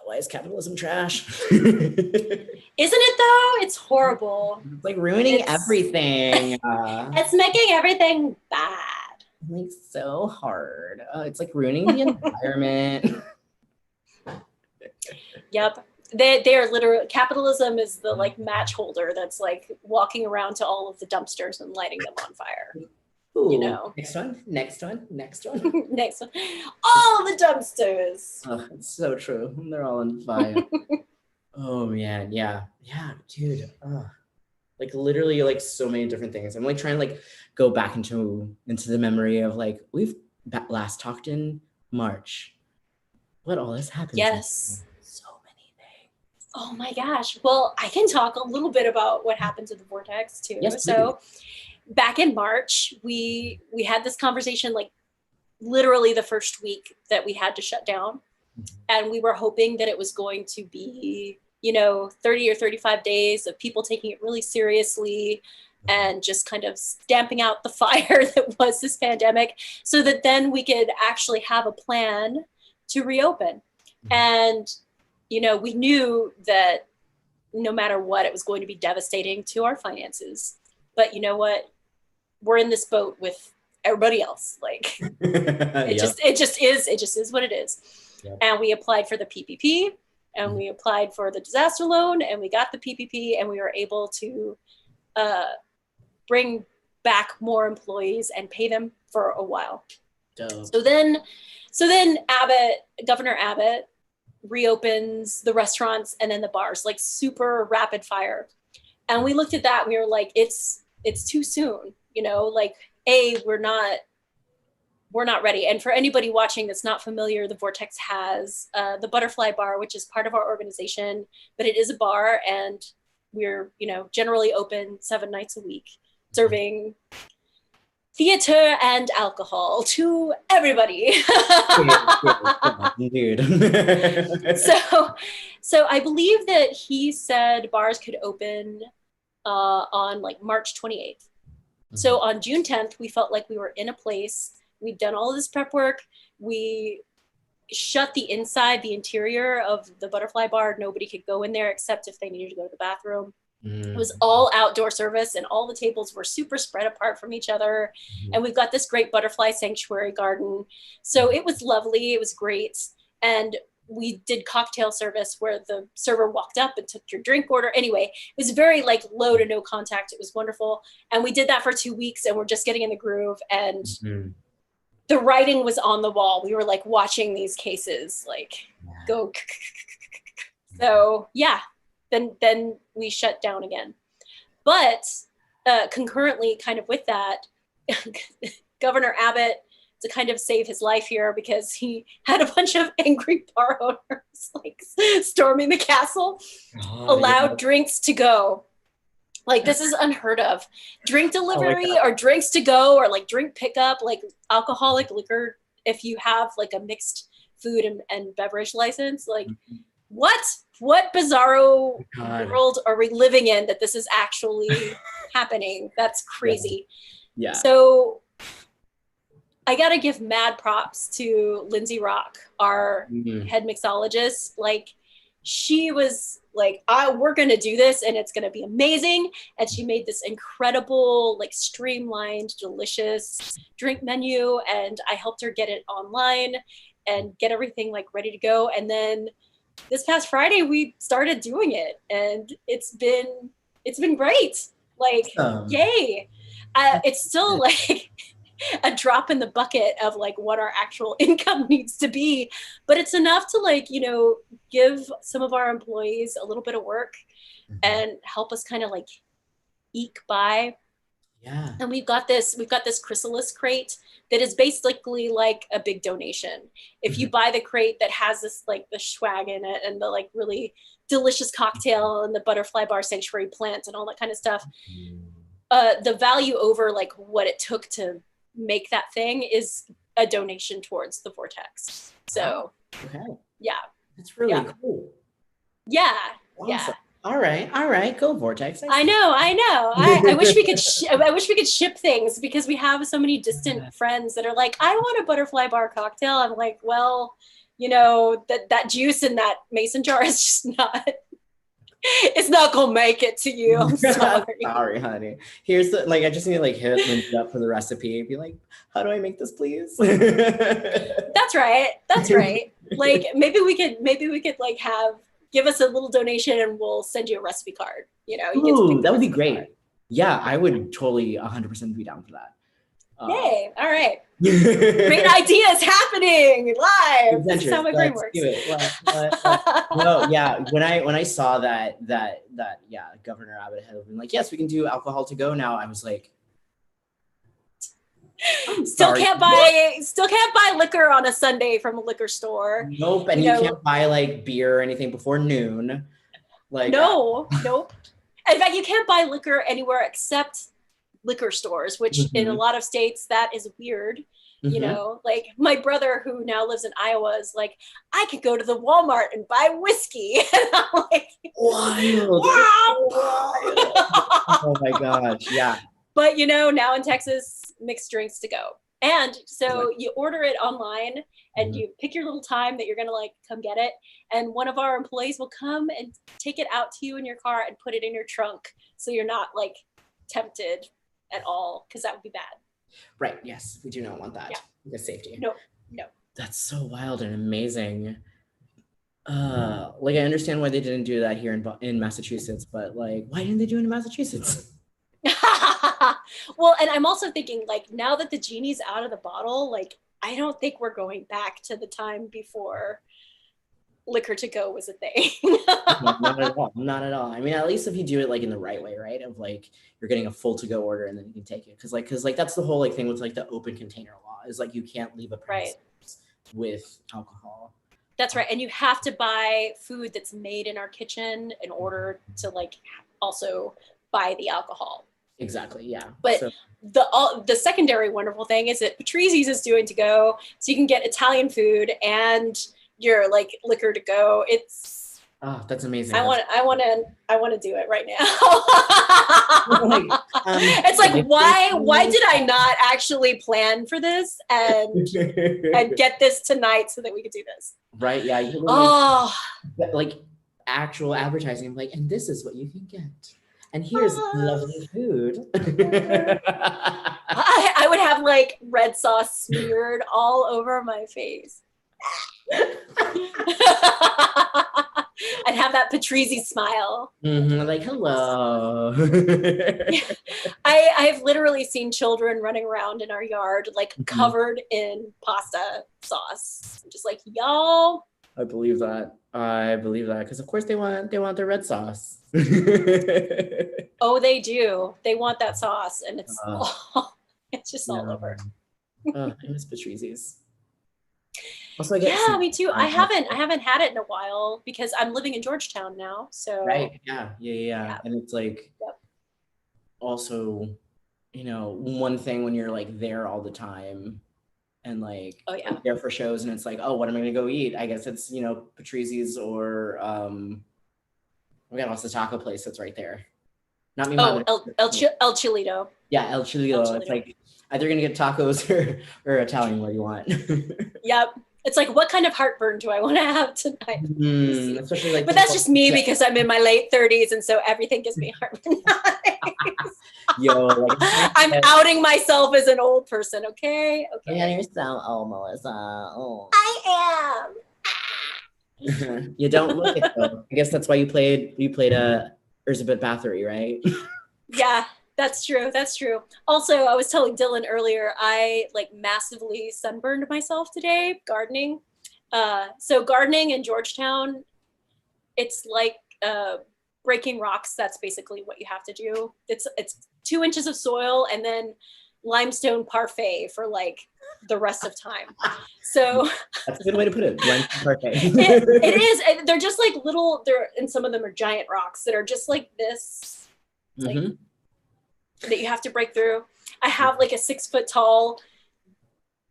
Why is capitalism trash? Isn't it though? It's horrible. It's like ruining It's everything. it's making everything bad. Like so hard. It's like ruining the environment. Yep. They're literally, capitalism is the like match holder that's like walking around to all of the dumpsters and lighting them on fire. You Ooh, know. next one, next one, next one. Next one. All the dumpsters. Oh, it's so true. They're all on fire. Oh man, yeah, yeah, dude. Like literally, like so many different things. I'm like trying to like go back into the memory of like we've last talked in March. What all has happened since then? Yes. So many things. Oh my gosh. Well, I can talk a little bit about what happened to the vortex too. Yes, please. So back in March, we had this conversation like literally the first week that we had to shut down. And we were hoping that it was going to be, 30 or 35 days of people taking it really seriously and just kind of stamping out the fire that was this pandemic so that then we could actually have a plan to reopen. And, we knew that no matter what, it was going to be devastating to our finances. But you know what? We're in this boat with everybody else. Like it Yep. just it just is what it is. Yep. And we applied for the PPP and we applied for the disaster loan and we got the PPP and we were able to bring back more employees and pay them for a while. Dope. So then Governor Abbott reopens the restaurants and then the bars, like super rapid fire. And we looked at that and we were like, it's too soon, like we're not ready. And for anybody watching that's not familiar, the Vortex has the Butterfly Bar, which is part of our organization, but it is a bar and we're, generally open 7 nights a week, serving theater and alcohol to everybody. Dude. So I believe that he said bars could open on like March 28th. So on June 10th, we felt like we were in a place. We'd done all of this prep work. We shut the interior of the Butterfly Bar. Nobody could go in there except if they needed to go to the bathroom. It was all outdoor service and all the tables were super spread apart from each other. And we've got this great butterfly sanctuary garden. So it was lovely. It was great. And we did cocktail service where the server walked up and took your drink order. Anyway, it was very like low to no contact. It was wonderful. And we did that for 2 weeks and we're just getting in the groove. And the writing was on the wall. We were like watching these cases like go. So yeah, then we shut down again. But concurrently, kind of with that, Governor Abbott, to kind of save his life here because he had a bunch of angry bar owners like storming the castle, allowed drinks to go. Like this is unheard of. Drink delivery or drinks to go or like drink pickup, like alcoholic liquor if you have like a mixed food and beverage license. Like what bizarro world are we living in that this is actually happening? That's crazy. Yeah. So I gotta give mad props to Lindsay Rock, our head mixologist. Like she was like, we're gonna do this and it's gonna be amazing. And she made this incredible, like streamlined, delicious drink menu. And I helped her get it online and get everything like ready to go. And then this past Friday we started doing it, and it's been great. Like, yay! It's still like a drop in the bucket of like what our actual income needs to be, but it's enough to like, give some of our employees a little bit of work and help us kind of like eke by. Yeah. And we've got this chrysalis crate that is basically like a big donation. If you buy the crate that has this like the swag in it and the like really delicious cocktail and the butterfly bar sanctuary plant and all that kind of stuff, the value over like what it took to make that thing is a donation towards the Vortex. So yeah, that's really cool. Yeah. Awesome. Yeah. All right, go Vortex. I know. I wish we could. I wish we could ship things, because we have so many distant friends that are like, I want a butterfly bar cocktail. I'm like, well, that juice in that mason jar is just not. It's not gonna make it to you. I'm sorry. Sorry, honey. Here's the I just need to hit Lindsay up for the recipe. Be like, how do I make this, please? That's right. Like maybe we could give us a little donation and we'll send you a recipe card. Ooh, that would be great. Card. Yeah, I would totally 100% be down for that. Yay! All right, great ideas happening live. This is how my brain works. Do it. No, yeah. When I saw that Governor Abbott had been like, yes, we can do alcohol to go now. I was like, still can't buy liquor on a Sunday from a liquor store. Nope, and you can't buy beer or anything before noon. Nope. In fact, you can't buy liquor anywhere except liquor stores, which in a lot of states that is weird. Like my brother who now lives in Iowa is like, I could go to the Walmart and buy whiskey. And I'm like, wild. Oh my gosh, yeah. But now in Texas, mixed drinks to go. And so you order it online and you pick your little time that you're going to come get it. And one of our employees will come and take it out to you in your car and put it in your trunk. So you're not tempted at all, because that would be bad. Right. Yes. We do not want that. Yeah. Safety. No. That's so wild and amazing. I understand why they didn't do that here in Massachusetts, but why didn't they do it in Massachusetts? Well, and I'm also thinking now that the genie's out of the bottle, I don't think we're going back to the time before liquor to go was a thing. Not at all. I mean, at least if you do it in the right way, right? Of you're getting a full to go order and then you can take it. Cause that's the whole thing with the open container law is you can't leave a premises with alcohol. That's right. And you have to buy food that's made in our kitchen in order to also buy the alcohol. Exactly. Yeah. But the secondary wonderful thing is that Patrizzi's is doing to go, so you can get Italian food and your liquor to go. It's that's amazing. I want to do it right now. It's why did I not actually plan for this and get this tonight so that we could do this? Right. Yeah. Actual advertising. And this is what you can get. And here's lovely food. I would have red sauce smeared all over my face. I'd have that Patrizzi smile. Hello. I've literally seen children running around in our yard covered in pasta sauce. I'm just y'all. I believe that because of course they want their red sauce. Oh, they do. They want that sauce, and it's just all over. I miss Patrizzi's. Also, me too. I haven't had it in a while because I'm living in Georgetown now. So right, yeah. And it's also, one thing when you're there all the time. And there for shows, and it's what am I gonna go eat? I guess it's Patrizzi's or what's the taco place that's right there? Not me. El Chilito. Yeah, El Chilito. It's either gonna get tacos or Italian. What do you want? Yep. It's what kind of heartburn do I want to have tonight? Especially but that's just me because I'm in my late 30s, and so everything gives me heartburn. Yo, I'm outing myself as an old person. Okay. Yeah, you're so old, Melissa. Oh. I am. You don't look it though. I guess that's why you played Elizabeth Bathory, right? Yeah, that's true. That's true. Also, I was telling Dillon earlier, I like massively sunburned myself today gardening. So gardening in Georgetown, it's like breaking rocks. That's basically what you have to do. It's 2 inches of soil and then limestone parfait for like the rest of time. So That's a good way to put it. Limestone parfait. it is. They're just like little. And some of them are giant rocks that are just like this, like that you have to break through. I have like a 6 foot tall,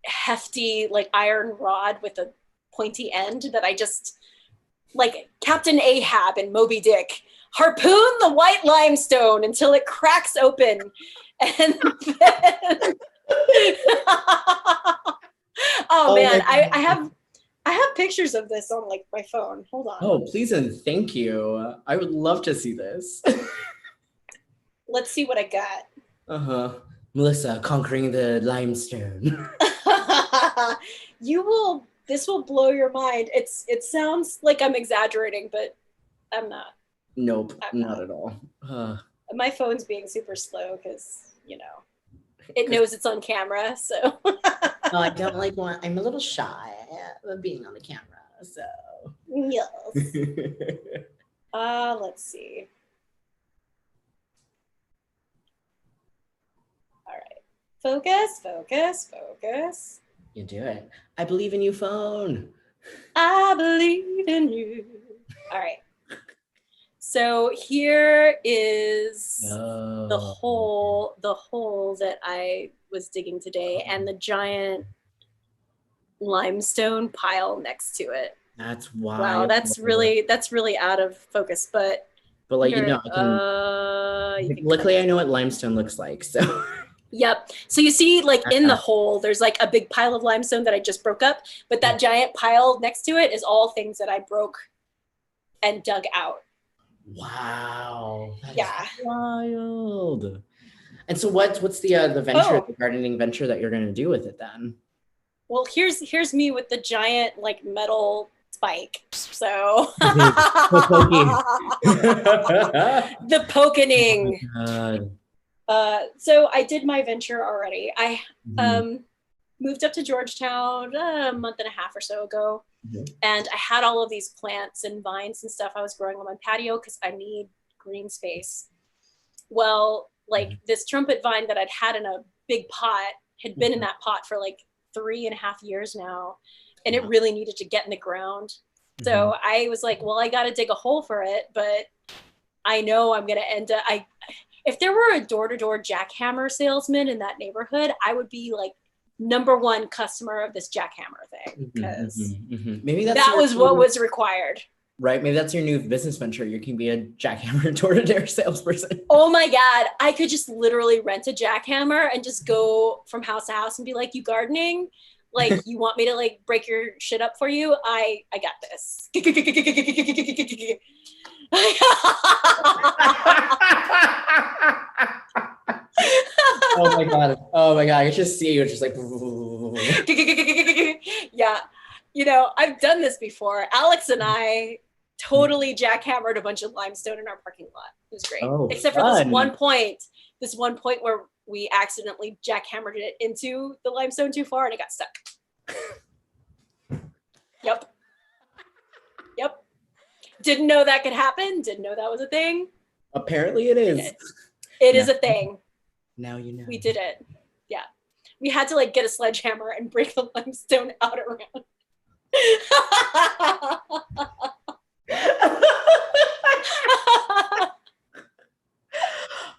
hefty like iron rod with a pointy end that I just like Captain Ahab and Moby Dick harpoon the white limestone until it cracks open, and then oh man, I have pictures of this on like my phone. Hold on. Oh, please and thank you. I would love to see this. Let's see what I got. Melissa conquering the limestone. This will blow your mind. It sounds like I'm exaggerating, but I'm not. Nope, not at all. My phone's being super slow because, it knows it's on camera, so. No, I don't like one. I'm a little shy of being on the camera, so. Yes. Let's see. All right. Focus, focus, focus. You do it. I believe in you, phone. I believe in you. All right. So here is the hole that I was digging today and the giant limestone pile next to it. That's wild. Wow, that's really out of focus, but like, luckily I know what limestone looks like, so. Yep. So you see, like in the hole, there's like a big pile of limestone that I just broke up, but that giant pile next to it is all things that I broke and dug out. Wow. Yeah. Wild. And so what's the venture, the gardening venture that you're going to do with it then? Well, here's me with the giant like metal spike. So the pokening. So I did my venture already. I moved up to Georgetown a month and a half or so ago. And I had all of these plants and vines and stuff I was growing on my patio because I need green space. Well, like this trumpet vine that I'd had in a big pot had been in that pot for like 3.5 years now. And it really needed to get in the ground. So I was like, well, I got to dig a hole for it, but I know I'm going to end up, if there were a door-to-door jackhammer salesman in that neighborhood, I would be like #1 customer of this jackhammer thing because maybe that was what was required. Right? Maybe that's your new business venture. You can be a jackhammer door-to-door salesperson. Oh my God. I could just literally rent a jackhammer and just go from house to house and be like, you gardening? Like, you want me to like break your shit up for you? I got this. Oh my God. Oh my God. I just see you just like. Yeah. I've done this before. Alex and I totally jackhammered a bunch of limestone in our parking lot. It was great. Except for this one point where we accidentally jackhammered it into the limestone too far and it got stuck. Yep. Didn't know that could happen. Didn't know that was a thing. Apparently it is. It is a thing. Now you know. We did it. Yeah. We had to like get a sledgehammer and break the limestone out around.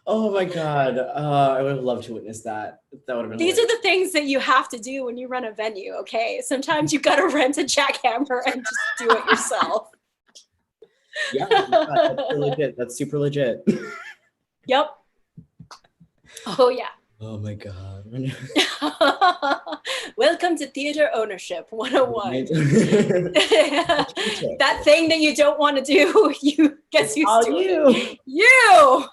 Oh my God. I would have loved to witness that. That would have been These are the things that you have to do when you run a venue, okay? Sometimes you got to rent a jackhammer and just do it yourself. Yeah, that's legit. That's super legit. Yep. Oh, yeah. Oh my God. Welcome to Theater Ownership 101. That thing that you don't want to do, you guess who's doing it? You!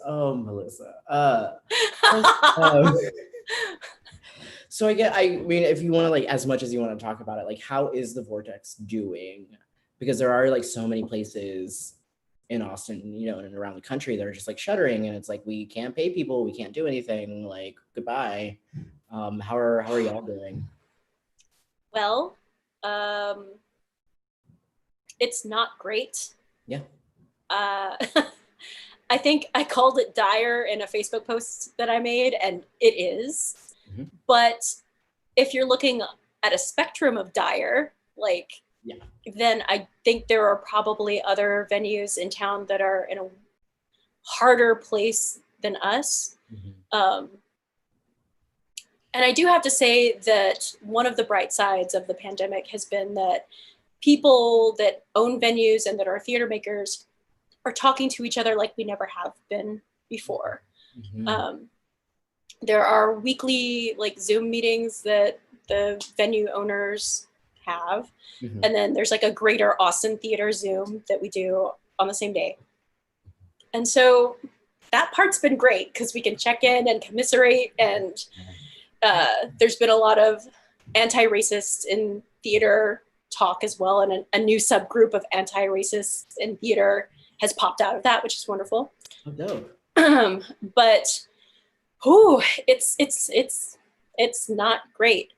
Oh, Melissa. So I mean, if you want to like, as much as you want to talk about it, like, how is the Vortex doing? Because there are like so many places in Austin, you know, and around the country that are just like shuttering, and it's like we can't pay people, we can't do anything. Like, goodbye. How are y'all doing? Well, um, it's not great. Yeah. Uh, I think I called it dire in a Facebook post that I made, and it is. Mhm. But if you're looking at a spectrum of dire, like, Yeah. then I think there are probably other venues in town that are in a harder place than us. Mhm. Um, and I do have to say that one of the bright sides of the pandemic has been that people that own venues and that are theater makers are talking to each other like we never have been before. Mhm. Um, there are weekly like Zoom meetings that the venue owners have. Mhm. And then there's like a greater Austin theater Zoom that we do on the same day. And so that part's been great because we can check in and commiserate. And there's been a lot of anti-racist in theater talk as well. And a new subgroup of anti-racists in theater has popped out of that, which is wonderful. Oh, dope. But whew, it's not great.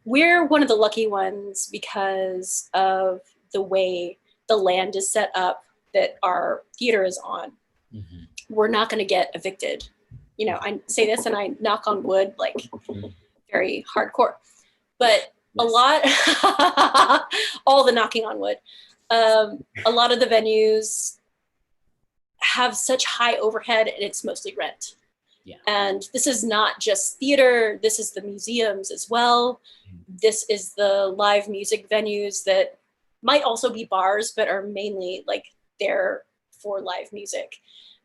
We're one of the lucky ones because of the way the land is set up that our theater is on. Mhm. We're not going to get evicted. You know, I say this and I knock on wood, like Mhm. very hardcore, but a Yes. lot, all the knocking on wood. A lot of the venues have such high overhead and it's mostly rent. Yeah. And this is not just theater, this is the museums as well. This is the live music venues that might also be bars, but are mainly like there for live music.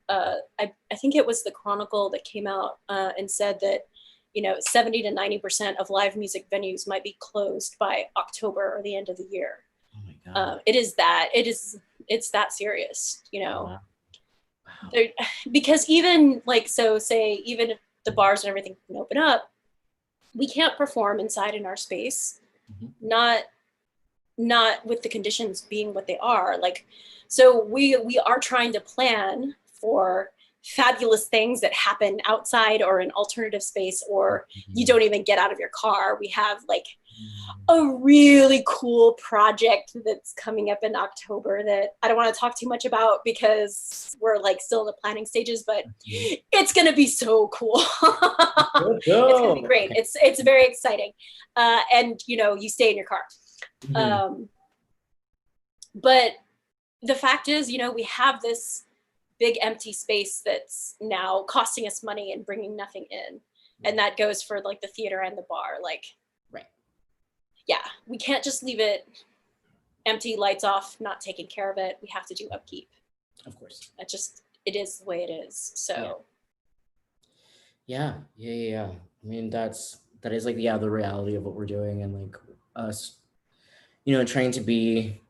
I think it was the Chronicle that came out and said that, you know, 70 to 90% of live music venues might be closed by October or the end of the year. Oh my God. It's that serious, you know. Wow. Wow. There, because even like, so say even if the bars and everything can open up, we can't perform inside in our space, Mhm. not not with the conditions being what they are. Like, so we are trying to plan for fabulous things that happen outside or in alternative space, or you Mhm. don't even get out of your car. We have like Mhm. a really cool project that's coming up in October that I don't want to talk too much about because we're like still in the planning stages, but Mhm. it's going to be so cool. Good It's going to be go. great. Okay. It's very exciting. And you know, you stay in your car. Mhm. Um, but the fact is, you know, we have this big empty space that's now costing us money and bringing nothing in. And that goes for like the theater and the bar. Like, Right. yeah, we can't just leave it empty, lights off, not taking care of it. We have to do upkeep. Of course. It is the way it is. Yeah. So, Yeah. I mean, that is like, yeah, the reality of what we're doing, and like us, you know, trying to be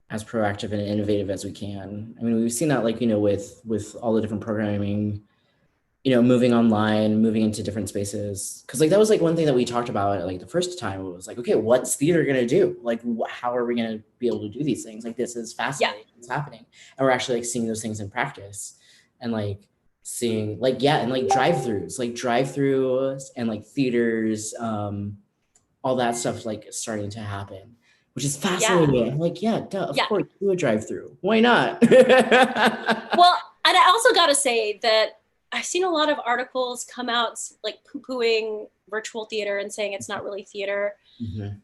as proactive and innovative as we can. I mean, we've seen that, like, you know, with all the different programming, you know, moving online, moving into different spaces. Cause like that was like one thing that we talked about like the first time. It was like, okay, what's theater gonna do? Like, how are we gonna be able to do these things? Like, this is yeah, fascinating. It's happening. And we're actually like seeing those things in practice, and like seeing like, yeah, and like drive-throughs and like theaters, all that stuff like starting to happen, which is yeah, fascinating. I'm like, yeah, duh, of yeah. course, do a drive-through. Why not? Well, and I also got to say that I've seen a lot of articles come out like poo pooing virtual theater and saying it's not really theater. Mhm.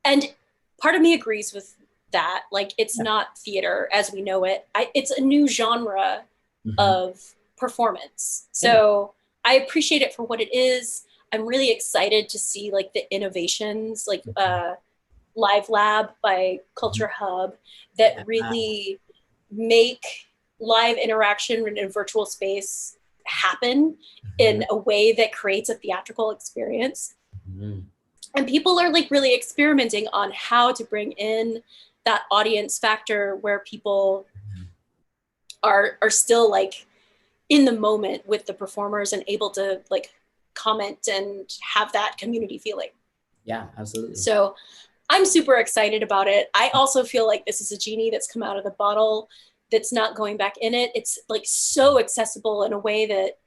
And part of me agrees with that. Like, it's Yeah. not theater as we know it. It's a new genre Mhm. of performance. Yeah. So I appreciate it for what it is. I'm really excited to see like the innovations, like Mhm. Live Lab by Mhm. Culture Hub, that Yeah. really make live interaction in a virtual space happen in Mhm. a way that creates a theatrical experience. Mhm. And people are like really experimenting on how to bring in that audience factor where people are still like in the moment with the performers and able to like comment and have that community feeling. Yeah, absolutely. So I'm super excited about it. I also feel like this is a genie that's come out of the bottle that's not going back in it. It's like so accessible in a way that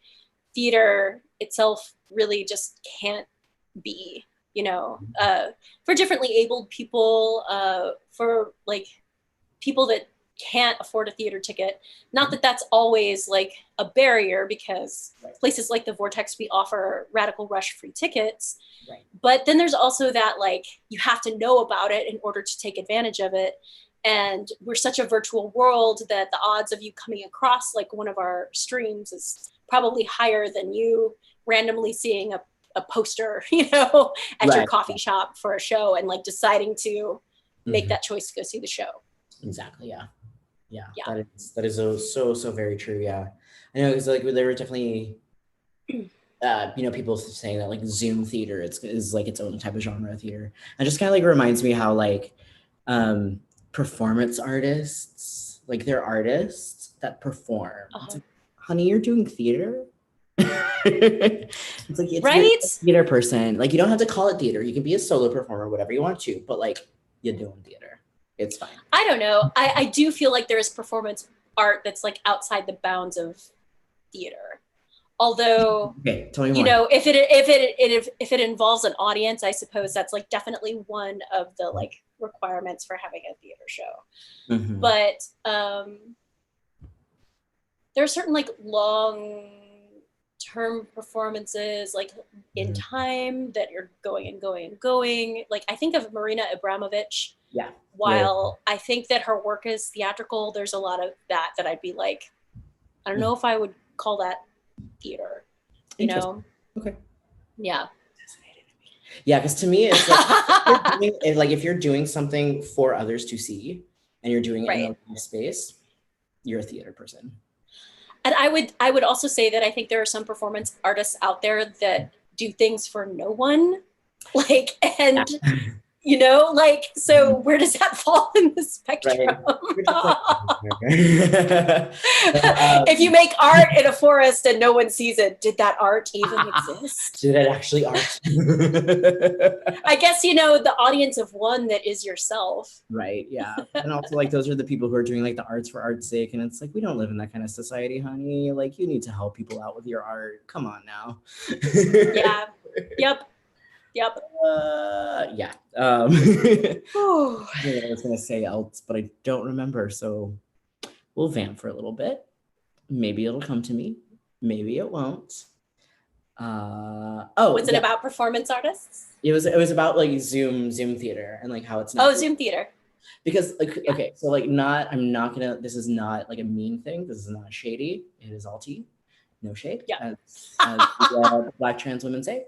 theater itself really just can't be, you know, for differently abled people, for like people that can't afford a theater ticket. Not that that's always like a barrier, because places like the Vortex, we offer Radical Rush free tickets. Right. But then there's also that, like, you have to know about it in order to take advantage of it. And we're such a virtual world that the odds of you coming across like one of our streams is probably higher than you randomly seeing a poster, you know, at your coffee shop for a show and like deciding to make that choice to go see the show. Exactly. Yeah. That is so very true. Yeah, I know, because like there were definitely you know, people saying that like Zoom theater is like its own type of genre of theater. And just kind of like reminds me how like performance artists, like they're artists that perform. It's like, honey, you're doing theater. It's like, it's right? You're a theater person. Like, you don't have to call it theater. You can be a solo performer, whatever you want to, but like, you're doing theater. It's fine. I don't know. I do feel like there is performance art that's like outside the bounds of theater. Although, okay, tell me more. You know, if it involves an audience, I suppose that's like definitely one of the like requirements for having a theater show. Mm-hmm. But there are certain like long-term performances, like in time, that you're going and going and going. Like I think of Marina Abramovich. Yeah. While I think that her work is theatrical, there's a lot of that I'd be like, I don't know if I would call that theater, you know? Okay. Yeah. Yeah, because to me, it's like, if you're doing something for others to see and you're doing it in a space, you're a theater person. And I would also say that I think there are some performance artists out there that do things for no one, like, and you know, like, so where does that fall in the spectrum? If you make art in a forest and no one sees it, did that art even exist? Did it actually art? I guess, you know, the audience of one that is yourself. Right, yeah. And also, like, those are the people who are doing like the arts for art's sake, and it's like, we don't live in that kind of society, honey. Like, you need to help people out with your art. Come on now. Yeah. Yep. Yeah. I was gonna say else, but I don't remember. So we'll vamp for a little bit. Maybe it'll come to me. Maybe it won't. Was it about performance artists? It was about like Zoom theater and like how it's not. Oh, Zoom theater. Because like, okay, so like this is not like a mean thing. This is not shady. It is all tea. No shade. Yeah. As the Black trans women say.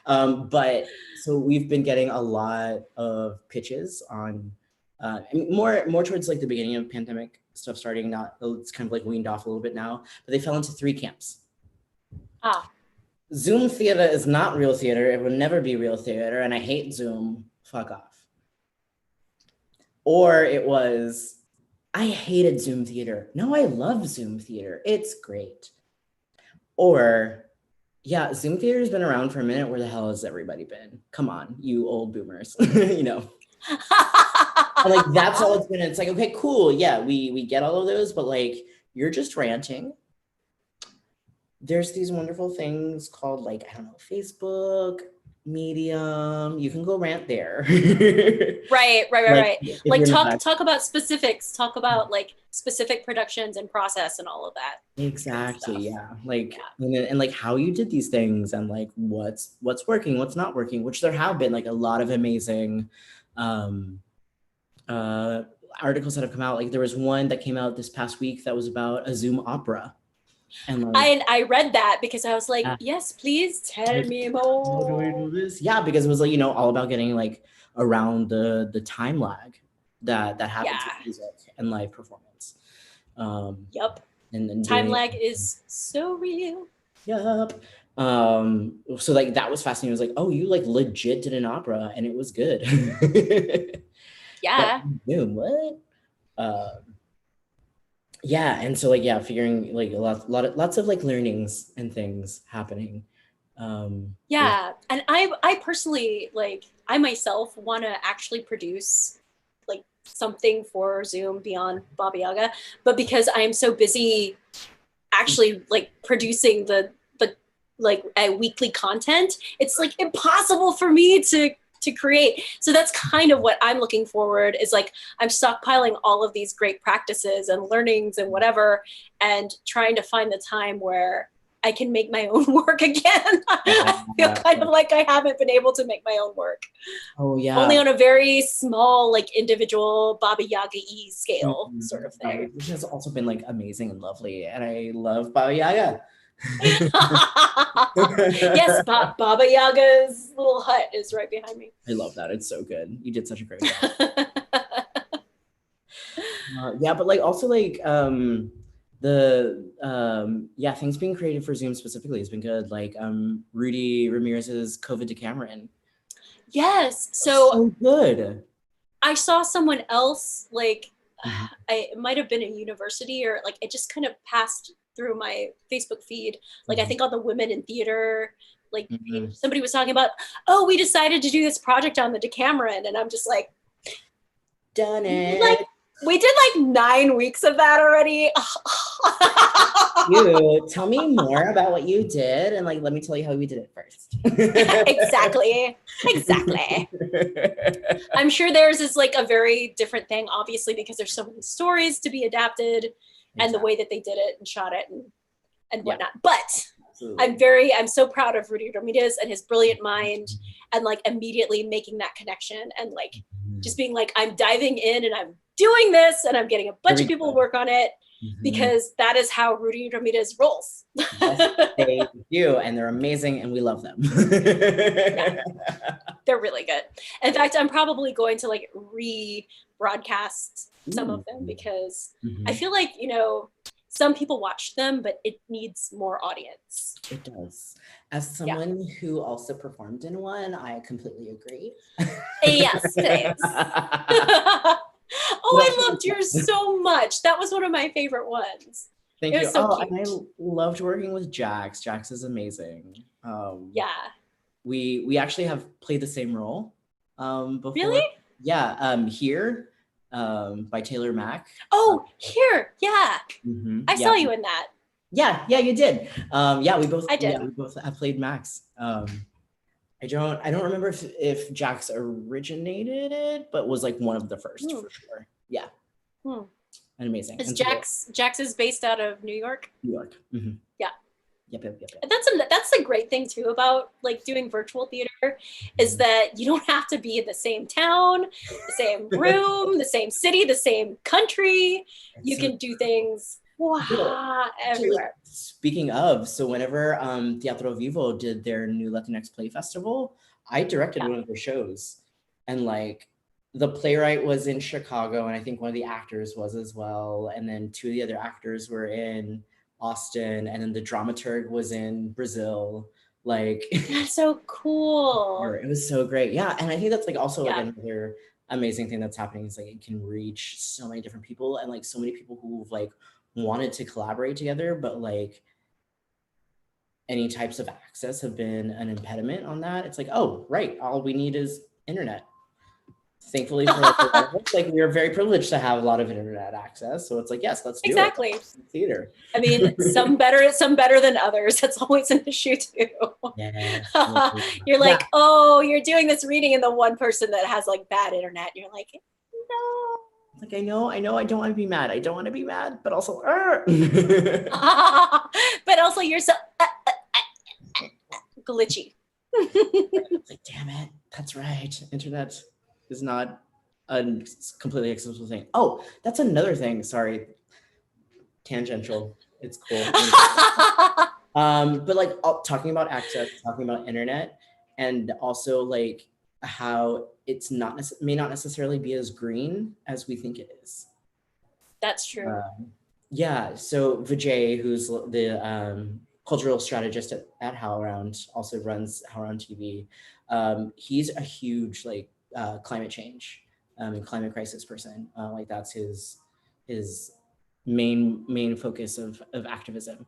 But so we've been getting a lot of pitches on more towards like the beginning of pandemic stuff starting. Not, it's kind of like weaned off a little bit now, but they fell into 3 camps. Zoom theater is not real theater. It will never be real theater, and I hate Zoom. Fuck off. Or it was, I hated Zoom theater. No, I love Zoom theater. It's great. Or, yeah, Zoom theater has been around for a minute. Where the hell has everybody been? Come on, you old boomers, you know. And like, that's all it's been. It's like, okay, cool. Yeah, we get all of those, but like, you're just ranting. There's these wonderful things called like, I don't know, Facebook, Medium. You can go rant there. Right. Like talk about specifics. Talk about like specific productions and process and all of that. Exactly. Yeah. Like, and like how you did these things and like what's working, what's not working. Which there have been like a lot of amazing articles that have come out. Like there was one that came out this past week that was about a Zoom opera. And like, I read that because I was like, yes, please tell me more. How do I do this? Yeah, because it was like, you know, all about getting like around the time lag that happens with music and live performance. Yep. And then time lag is so real. Yep. So like that was fascinating. It was like, oh, you like legit did an opera and it was good. Yeah. What? Yeah, and so like, yeah, figuring like lots of like learnings and things happening. With Yeah, and I personally like I myself want to actually produce like something for Zoom beyond Baba Yaga, but because I am so busy actually like producing the like a weekly content, it's like impossible for me to create. So that's kind of what I'm looking forward is like I'm stockpiling all of these great practices and learnings and whatever, and trying to find the time where I can make my own work again. I feel yeah, kind of like I haven't been able to make my own work. oh Only yeah. on a very small, like individual Baba Yaga-y scale sort of thing. Which has also been like amazing and lovely, and I love Baba Yaga. Yes, Baba Yaga's little hut is right behind me. I love that. It's so good. You did such a great job. Yeah, but like also like the yeah, things being created for Zoom specifically has been good. Like Rudy Ramirez's COVID Decameron. Yes. So So good. I saw someone else, like, Mhm, it might have been a university or like it just kind of passed through my Facebook feed. Like, I mhm, think on the Women in Theater like page, mhm. somebody was talking about, oh, we decided to do this project on the Decameron. And I'm just like, Done we did like it. we did like 9 weeks of that already. You tell me more about what you did, and like let me tell you how we did it first. Exactly. Exactly. I'm sure theirs is like a very different thing, obviously, because there's so many stories to be adapted and the Exactly. way that they did it and shot it and Yeah, whatnot. But absolutely. I'm so proud of Rudy Ramirez and his brilliant mind and like immediately making that connection and like just being like, I'm diving in and I'm doing this and I'm getting a Here bunch we of people to go. work on it Mhm. because that is how Rudy Ramirez rolls. Yes, they do, and they're amazing, and we love them. Yeah, they're really good. In fact, I'm probably going to like rebroadcast some of Ooh. them because I Mhm. feel like, some people watch them, but it needs more audience. It does. As Yeah. someone who also performed in one, I completely agree. Yes, thanks. But Oh, I also, loved yours so much. That was one of my favorite ones. thank It you. was so Oh, and I cute. loved working with Jax. Jax is amazing. Yeah. We actually have played the same role Really? before. Yeah, here by Taylor Mack. Oh, here. Yeah. I Yeah, saw you in that. yeah, you did. I did. We both have played Max. I don't remember if Jax originated it, but was like one of the first Hmm. for sure. Yeah, Hmm. and amazing. Is And so Jax is based out of New York? New York. Yeah. Yep. That's the great thing too about like doing virtual theater is Mhm. that you don't have to be in the same town, the same room, the same city, the same country. It's You so can do things cool. Actually, everywhere. speaking of, so whenever Teatro Vivo did their new Latinx Play Festival, I directed Yeah. one of their shows, and like the playwright was in Chicago, and I think one of the actors was as well, and then two of the other actors were in Austin, and then the dramaturg was in Brazil. Like That's so cool. it was so great. Yeah, and I think that's like also like Yeah. another amazing thing that's happening is like it can reach so many different people and like so many people who've like wanted to collaborate together, but like any types of access have been an impediment on that. It's like, oh, right, all we need is internet. Thankfully for like a lot of us, like we are very privileged to have a lot of internet access. So it's like, yes, let's do it. Exactly. Theater. I mean, some better than others. That's always an issue too. Yes. You're Yeah. like, oh, you're doing this reading, and the one person that has like bad internet, you're like, no. Like I know, I don't want to be mad. I don't want to be mad, but also, But also, you're so glitchy. like, damn it, that's right. Internet is not a completely accessible thing. Oh, that's another thing. Sorry, tangential. It's cool. But like talking about access, talking about internet, and also like how it's not may not necessarily be as green as we think it is. That's true. Yeah, so Vijay, who's the cultural strategist at HowlRound, also runs HowlRound TV. He's a huge like climate change and climate crisis person. Like that's his main focus of activism.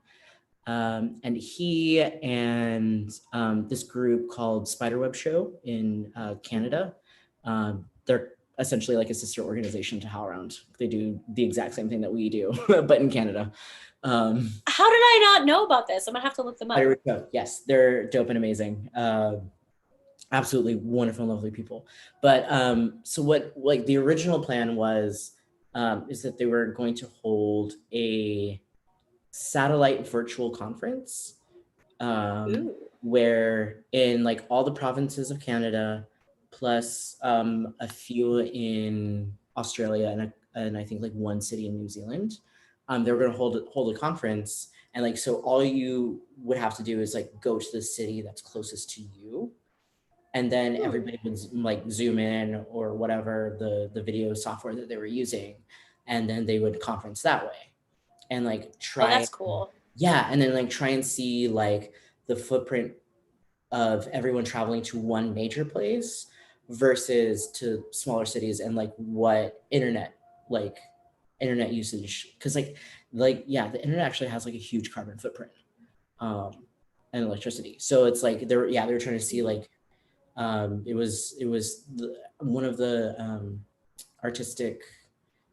And he and this group called Spiderweb Show in Canada, they're essentially like a sister organization to HowlRound. They do the exact same thing that we do, but in Canada. How did I not know about this? I'm gonna have to look them up. Spiderweb Show, yes, they're dope and amazing. Absolutely wonderful, lovely people. But so what like the original plan was is that they were going to hold a satellite virtual conference where in like all the provinces of Canada, plus a few in Australia and I think like one city in New Zealand, they were going to hold a conference. And like, so all you would have to do is like go to the city that's closest to you. And then everybody would like zoom in or whatever the video software that they were using. And then they would conference that way. And like try. Oh, that's cool. Yeah, and then like try and see like the footprint of everyone traveling to one major place versus to smaller cities, and like what internet usage, because yeah, the internet actually has like a huge carbon footprint and electricity. So it's like they were trying to see like it was one of the artistic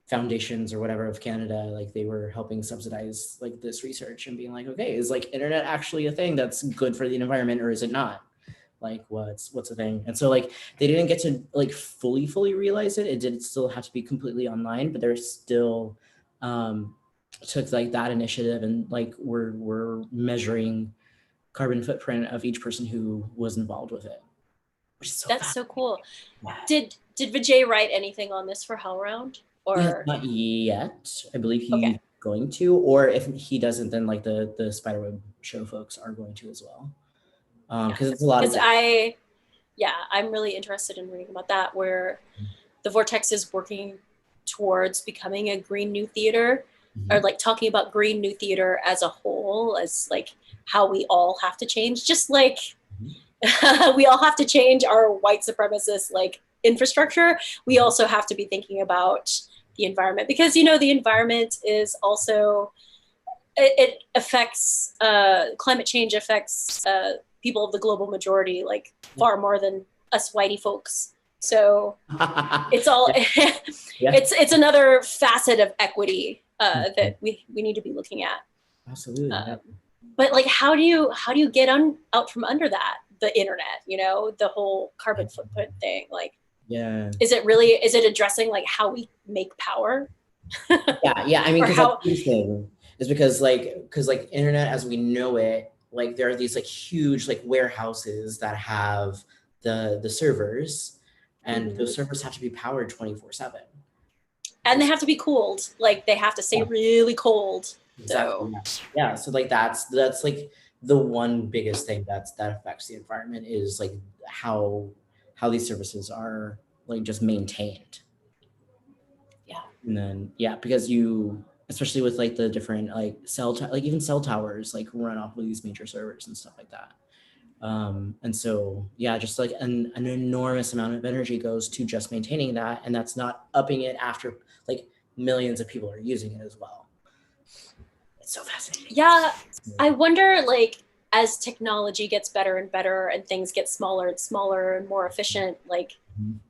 foundations or whatever of Canada, like they were helping subsidize like this research and being like, okay, is like internet actually a thing that's good for the environment or is it not? Like what's the thing? And so like they didn't get to like fully realize it. It did still have to be completely online, but they're still took like that initiative and like we're measuring carbon footprint of each person who was involved with it. Which is so That's fast. so cool. Yeah. Did Vijay write anything on this for HowlRound? Or not yet. I believe he's going to, or if he doesn't, then like the Spiderweb Show folks are going to as well. Because it's a lot of I'm really interested in reading about that, where the Vortex is working towards becoming a green new theater, or like talking about green new theater as a whole, as like how we all have to change, just like we all have to change our white supremacist like infrastructure. We also have to be thinking about the environment, because you know the environment is also it affects climate change affects people of the global majority like far more than us whitey folks. So it's all it's another facet of equity that we need to be looking at. Absolutely. But like how do you get out from under that, the internet, you know, the whole carbon footprint thing? Like is it addressing like how we make power? I mean, because that's the thing is because internet as we know it, like there are these like huge like warehouses that have the servers, and those servers have to be powered 24/7, and they have to be cooled, like they have to stay really cold. Exactly. So like that's like the one biggest thing that affects the environment is like how these services are like just maintained. And then because you, especially with like the different like even cell towers like run off of these major servers and stuff like that. And so just like an enormous amount of energy goes to just maintaining that, and that's not upping it after like millions of people are using it as well. It's so fascinating. Yeah, I wonder, like, as technology gets better and better and things get smaller and smaller and more efficient, like,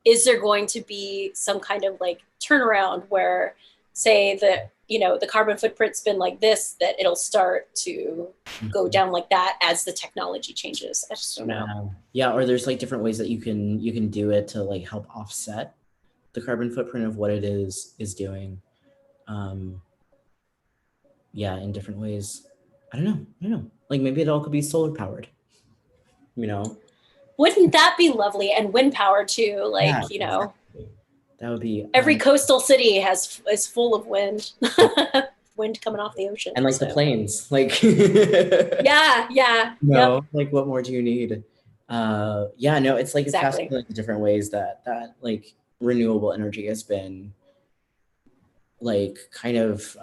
is there going to be some kind of like turnaround where, say, the carbon footprint's been like this, that it'll start to go down like that as the technology changes? I just don't know. Or there's like different ways that you can do it to like help offset the carbon footprint of what it is doing. In different ways. I don't know. Like maybe it all could be solar powered. You know? Wouldn't that be lovely? And wind power too. Like, exactly. That would be every coastal city is full of wind. Wind coming off the ocean. And like the planes. Like like what more do you need? It's like it's fascinating like the different ways that like renewable energy has been like kind of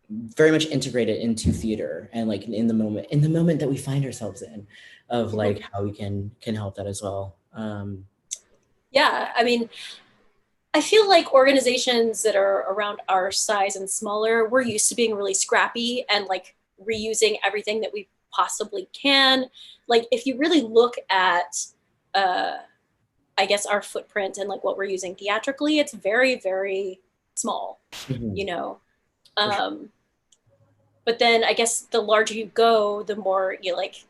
very much integrated into theater, and like in the moment that we find ourselves in, of like how we can help that as well. I mean, I feel like organizations that are around our size and smaller, we're used to being really scrappy and like reusing everything that we possibly can. Like if you really look at, uh, I guess our footprint and like what we're using theatrically, it's very, very small, you know. For sure. Um, but then I guess the larger you go, the more you like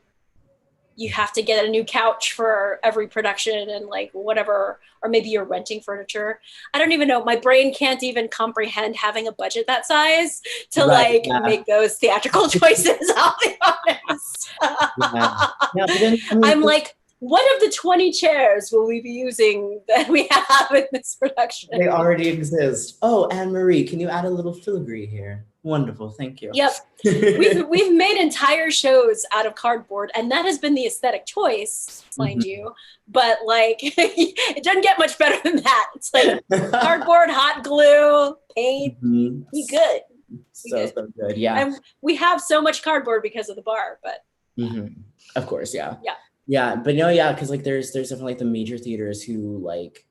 you have to get a new couch for every production and like whatever, or maybe you're renting furniture. I don't even know. My brain can't even comprehend having a budget that size to Right. like Yeah. make those theatrical choices. I'll be honest. Yeah. Yeah. But then, I mean, I'm like, what of the 20 chairs will we be using that we have in this production? they already exist. Oh, Anne Marie, can you add a little filigree here? Wonderful. Thank you. Yep. We've made entire shows out of cardboard, and that has been the aesthetic choice, mind you. But like, it doesn't get much better than that. It's like cardboard, hot glue, paint. We good. So good. Yeah. And we have so much cardboard because of the bar, but of course, yeah. Yeah. Yeah, but no, yeah, because like there's definitely like the major theaters who like,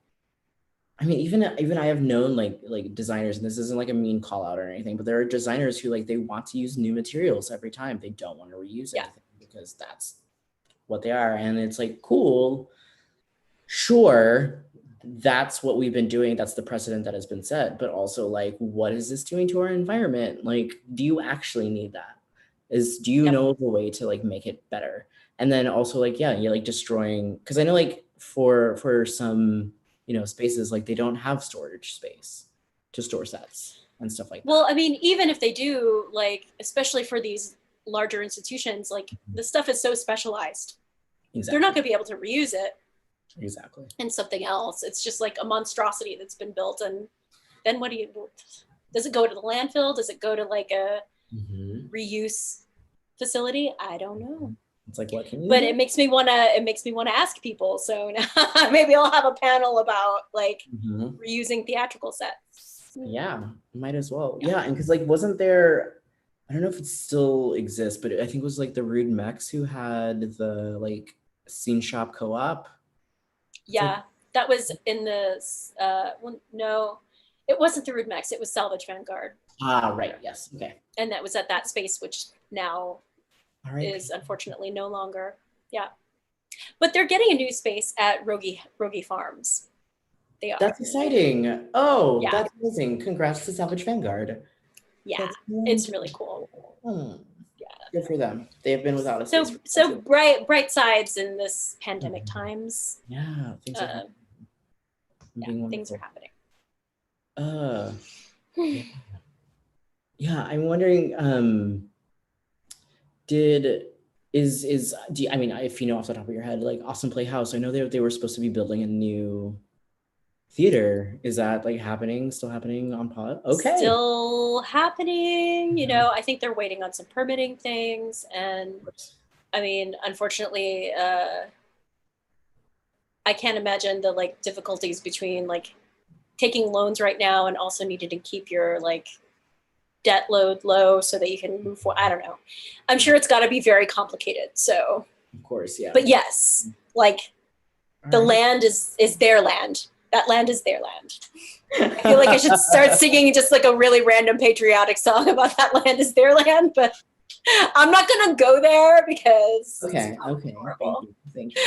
I mean, even I have known like designers, and this isn't like a mean call out or anything, but there are designers who like they want to use new materials every time. They don't want to reuse anything because that's what they are. And it's like, cool, sure, that's what we've been doing. That's the precedent that has been set. But also like, what is this doing to our environment? Like, do you actually need that? Do you know of a way to like make it better? And then also like, yeah, you're like destroying, because I know like for some, you know, spaces, like they don't have storage space to store sets and stuff like that. Well, I mean, even if they do, like, especially for these larger institutions, like the stuff is so specialized. Exactly. They're not going to be able to reuse it. Exactly. And something else. It's just like a monstrosity that's been built. And then what do you, does it go to the landfill? Does it go to like a reuse facility? I don't know. It's like, what can you but do? it makes me want to ask people. So maybe I'll have a panel about like reusing theatrical sets. Yeah, might as well. Yeah, and because like wasn't there, I don't know if it still exists, but I think it was like the Rude Mex who had the like scene shop co-op. Yeah, like, that was in the well, no, it wasn't the Rude Mex, it was Salvage Vanguard. Ah, right, yes, okay. And that was at that space, which now is unfortunately no longer. Yeah, but they're getting a new space at Rogie Farms. They are. That's exciting. Oh, yeah. That's amazing. Congrats to Salvage Vanguard. Yeah, it's really cool. Yeah, good for them. They have been without us. So bright sides in this pandemic times. Yeah, things are things are happening. Yeah, I'm wondering. I mean, if you know off the top of your head, like Austin Playhouse, I know they were supposed to be building a new theater. Is that like still happening on pause? Okay. Still happening. You know, I think they're waiting on some permitting things. And I mean, unfortunately, I can't imagine the like difficulties between like taking loans right now and also needing to keep your like debt load low so that you can move forward. I don't know. I'm sure it's got to be very complicated. So of course, yeah. But yes, like the land is their land. That land is their land. I feel like I should start singing just like a really random patriotic song about that land is their land, but I'm not gonna go there because okay. Thank you.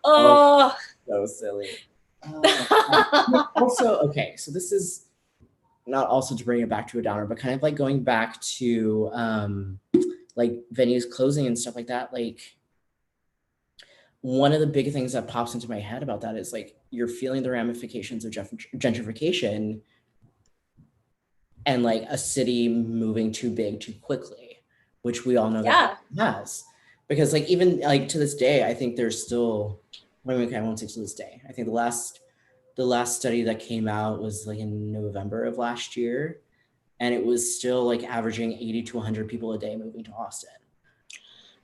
Oh, so silly. Also, okay, so this is not also to bring it back to a downer, but kind of like going back to like venues closing and stuff like that. Like one of the big things that pops into my head about that is like you're feeling the ramifications of gentrification and like a city moving too big too quickly, which we all know that has. Because like even like to this day, I think there's still, okay, I won't say to this day. I think the last study that came out was like in November of last year, and it was still like averaging 80 to 100 people a day moving to Austin.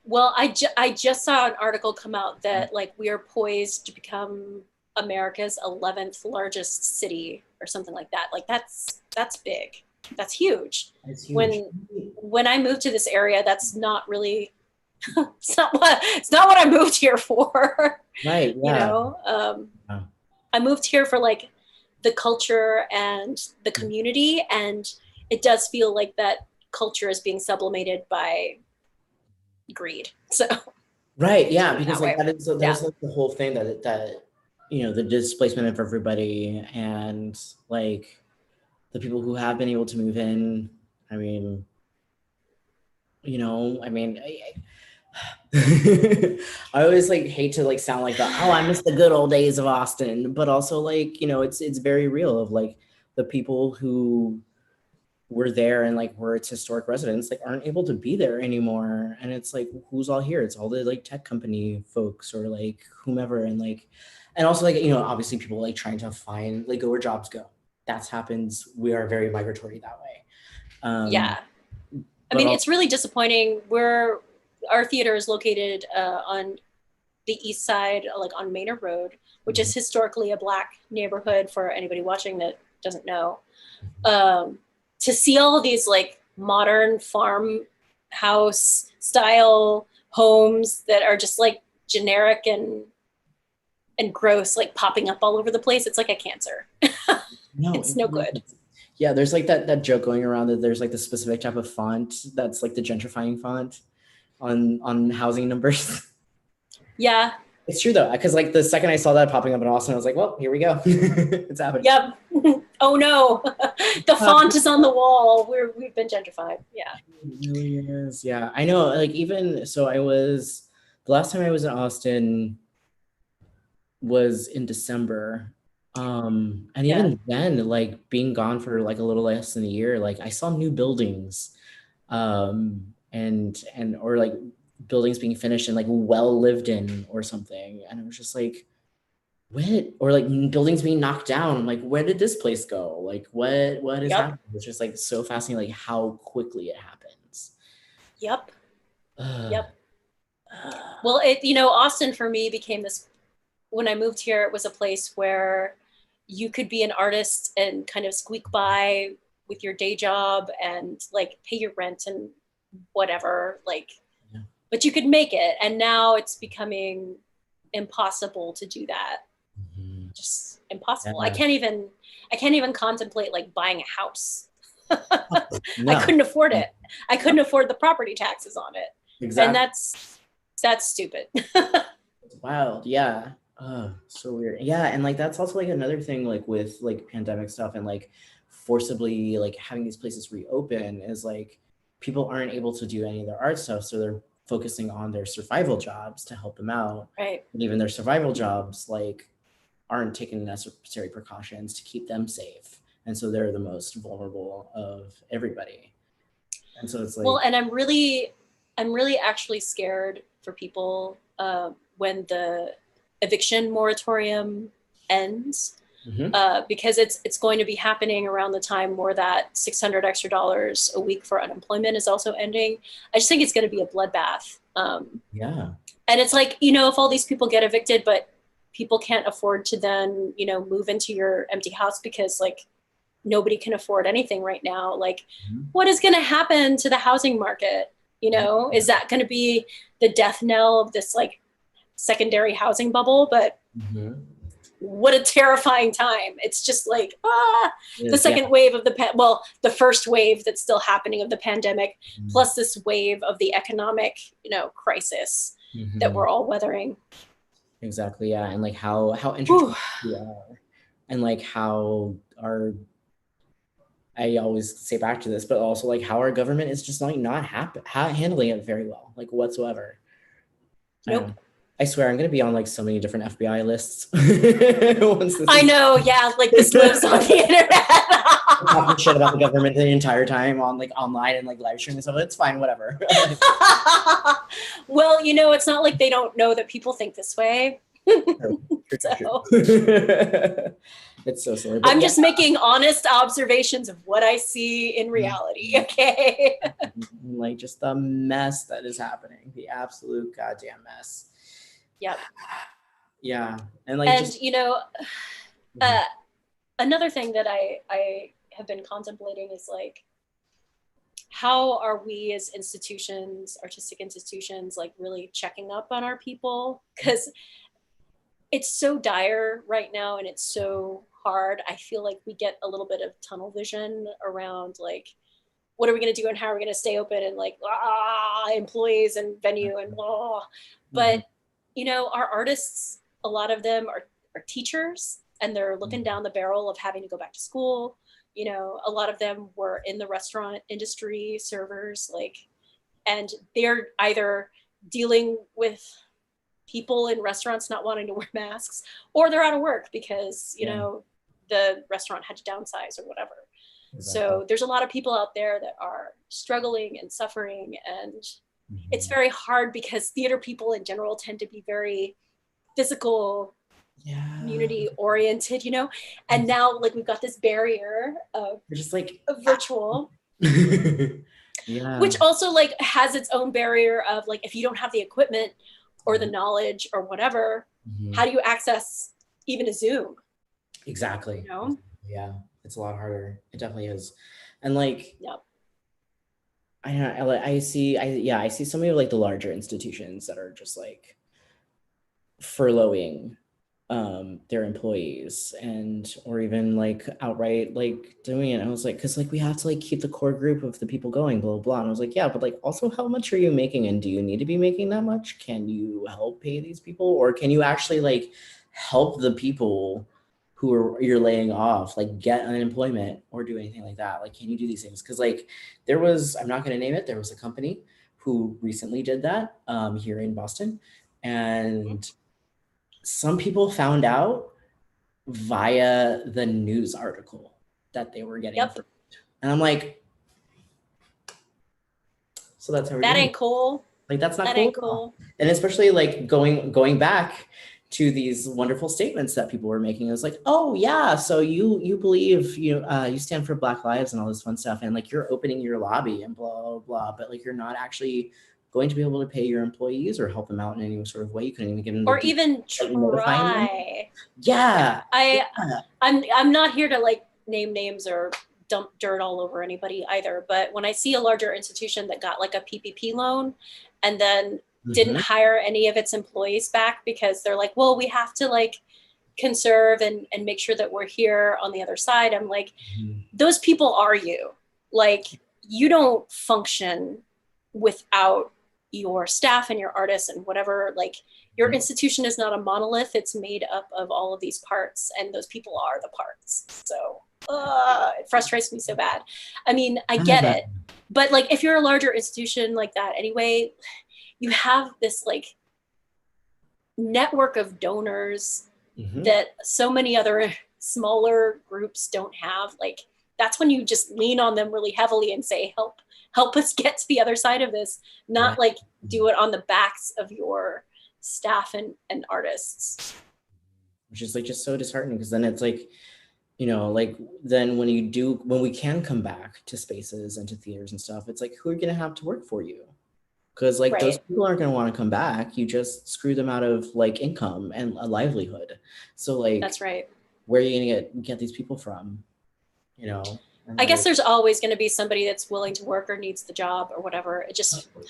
Well, I just saw an article come out that like we are poised to become America's 11th largest city or something like that. Like that's big. That's huge. When I moved to this area, that's not really it's not what I moved here for. Right. You Yeah. know, Yeah. I moved here for like the culture and the community, and it does feel like that culture is being sublimated by greed. So Right. to Yeah. put it Because that like way. that Yeah. is like the whole thing that the displacement of everybody and like the people who have been able to move in. I mean, I mean, I always like hate to like sound like the I miss the good old days of Austin, but also like it's very real of like the people who were there and like were its historic residents like aren't able to be there anymore, and it's like who's all here? It's all the like tech company folks or like whomever, and also like obviously people like trying to find like go where jobs go. That's happens. We are very migratory that way. Yeah. I But mean, also it's really disappointing. Our theater is located on the east side, like on Manor Road, which is historically a Black neighborhood for anybody watching that doesn't know. Um, to see all of these like modern farmhouse style homes that are just like generic and gross, like popping up all over the place, it's like a cancer. no, It's it no really good. is. Yeah, there's like that joke going around that there's like the specific type of font that's like the gentrifying font on housing numbers. Yeah. It's true though, because like the second I saw that popping up in Austin, I was like, well, here we go. It's happening. Yep. Oh no, the font is on the wall. We've been gentrified. Yeah. It really is. Yeah, I know. Like even so, the last time I was in Austin was in December. And Yeah. even then, like being gone for like a little less than a year, like I saw new buildings, and or like buildings being finished and like well lived in or something, and it was just like what, or like buildings being knocked down. I'm like, where did this place go? Like what is Yep. happening? It's just like so fascinating, like how quickly it happens. Yep. uh, Yep. Well, Austin for me became this, when I moved here, it was a place where you could be an artist and kind of squeak by with your day job and like pay your rent and whatever, like, yeah. but you could make it. And now it's becoming impossible to do that. Mhm. Just impossible. Yeah. I can't even contemplate like buying a house. I No, couldn't afford it. I couldn't afford the property taxes on it. And exactly. that's stupid. It's wild. Yeah. Oh, so weird. Yeah, and like that's also like another thing like with like pandemic stuff and like forcibly like having these places reopen is like people aren't able to do any of their art stuff, so they're focusing on their survival jobs to help them out. Right. And even their survival jobs like aren't taking necessary precautions to keep them safe. And so they're the most vulnerable of everybody. And so it's Well, like, and I'm really actually scared for people when the eviction moratorium ends, mhm. because it's going to be happening around the time where that $600 extra a week for unemployment is also ending. I just think it's going to be a bloodbath. Yeah. And it's like, if all these people get evicted, but people can't afford to then, move into your empty house because like nobody can afford anything right now. Like, Mhm. what is going to happen to the housing market? Is that going to be the death knell of this like secondary housing bubble? But Mhm. what a terrifying time. It's just like, the Is yeah. second wave of the first wave that's still happening of the pandemic, Mhm. plus this wave of the economic, crisis that Mhm. we're all weathering. Exactly. Yeah. And like how Whew. intertwined we are, and like how our I always say back to this, but also like how our government is just like not handling it very well, like whatsoever. I don't Nope. know. I swear I'm gonna be on like so many different FBI lists once this I is know. Yeah. Like this lives on the internet. talking shit about the government the entire time on like online and like live streaming and stuff. It's fine, whatever. Well, it's not like they don't know that people think this way. True, true, true, So true. It's so silly, but I'm yeah, just making honest observations of what I see in reality. Okay. like just the mess that is happening, the absolute goddamn mess. Yep. Yeah, and like And just uh, another thing that I have been contemplating is like, how are we as institutions, artistic institutions, like really checking up on our people? Because it's so dire right now, and it's so hard. I feel like we get a little bit of tunnel vision around like what are we going to do and how are we going to stay open, and like employees and venue and blah. Mm-hmm. But our artists, a lot of them are teachers, and they're looking down the barrel of having to go back to school. A lot of them were in the restaurant industry, servers, like, and they're either dealing with people in restaurants not wanting to wear masks, or they're out of work because Yeah, the restaurant had to downsize or whatever. exactly. So there's a lot of people out there that are struggling and suffering, and it's Mm-hmm. very hard because theater people in general tend to be very physical, Yeah. community oriented, and now like we've got this barrier You're just like, of virtual, yeah. which also like has its own barrier of like if you don't have the equipment or the Yeah. knowledge or whatever, Mm-hmm. how do you access even a Zoom? Exactly. You know? Yeah, it's a lot harder. It definitely is. And like, Yep. I don't know, I see so many of like the larger institutions that are just like furloughing their employees, and or even like outright like doing it. I was like, because like we have to like keep the core group of the people going, blah blah blah. And I was like, yeah, but like also how much are you making, and do you need to be making that much? Can you help pay these people, or can you actually like help the people who are you're laying off like get unemployment or do anything like that? Like, can you do these things? Because like there was, I'm not going to name it, there was a company who recently did that here in Boston, Mm-hmm. and some people found out via the news article that they were getting Yep. from it. And I'm like, so that's how we're That doing it. ain't cool. Like that's not That cool ain't at all. cool. And especially like going back to these wonderful statements that people were making. It was like, oh yeah, so you believe you stand for Black Lives and all this fun stuff, and like you're opening your lobby and blah blah blah, but like you're not actually going to be able to pay your employees or help them out in any sort of way. You couldn't even give them the Or details, even like notifying them. try. Yeah. Yeah, yeah. I'm not here to like name names or dump dirt all over anybody either, but when I see a larger institution that got like a PPP loan and then didn't Mm-hmm. hire any of its employees back because they're like, well, we have to like conserve and make sure that we're here on the other side. I'm like, Mm-hmm. those people are you. Like, you don't function without your staff and your artists and whatever. Like, your institution is not a monolith. It's made up of all of these parts, and those people are the parts. So it frustrates me so bad. I mean, I get Mm-hmm. it, but like if you're a larger institution like that anyway, you have this like network of donors Mm-hmm. that so many other smaller groups don't have. Like, that's when you just lean on them really heavily and say, help us get to the other side of this, Yeah. not like do it on the backs of your staff and artists. Which is like just so disheartening, because then it's like, like then when we can come back to spaces and to theaters and stuff, it's like, who are you going to have to work for you? Because like those Right. people aren't going to want to come back. You just screw them out of like income and a livelihood. So That's like, right. where are you going to get these people from? And I guess like, there's always going to be somebody that's willing to work or needs the job or whatever. It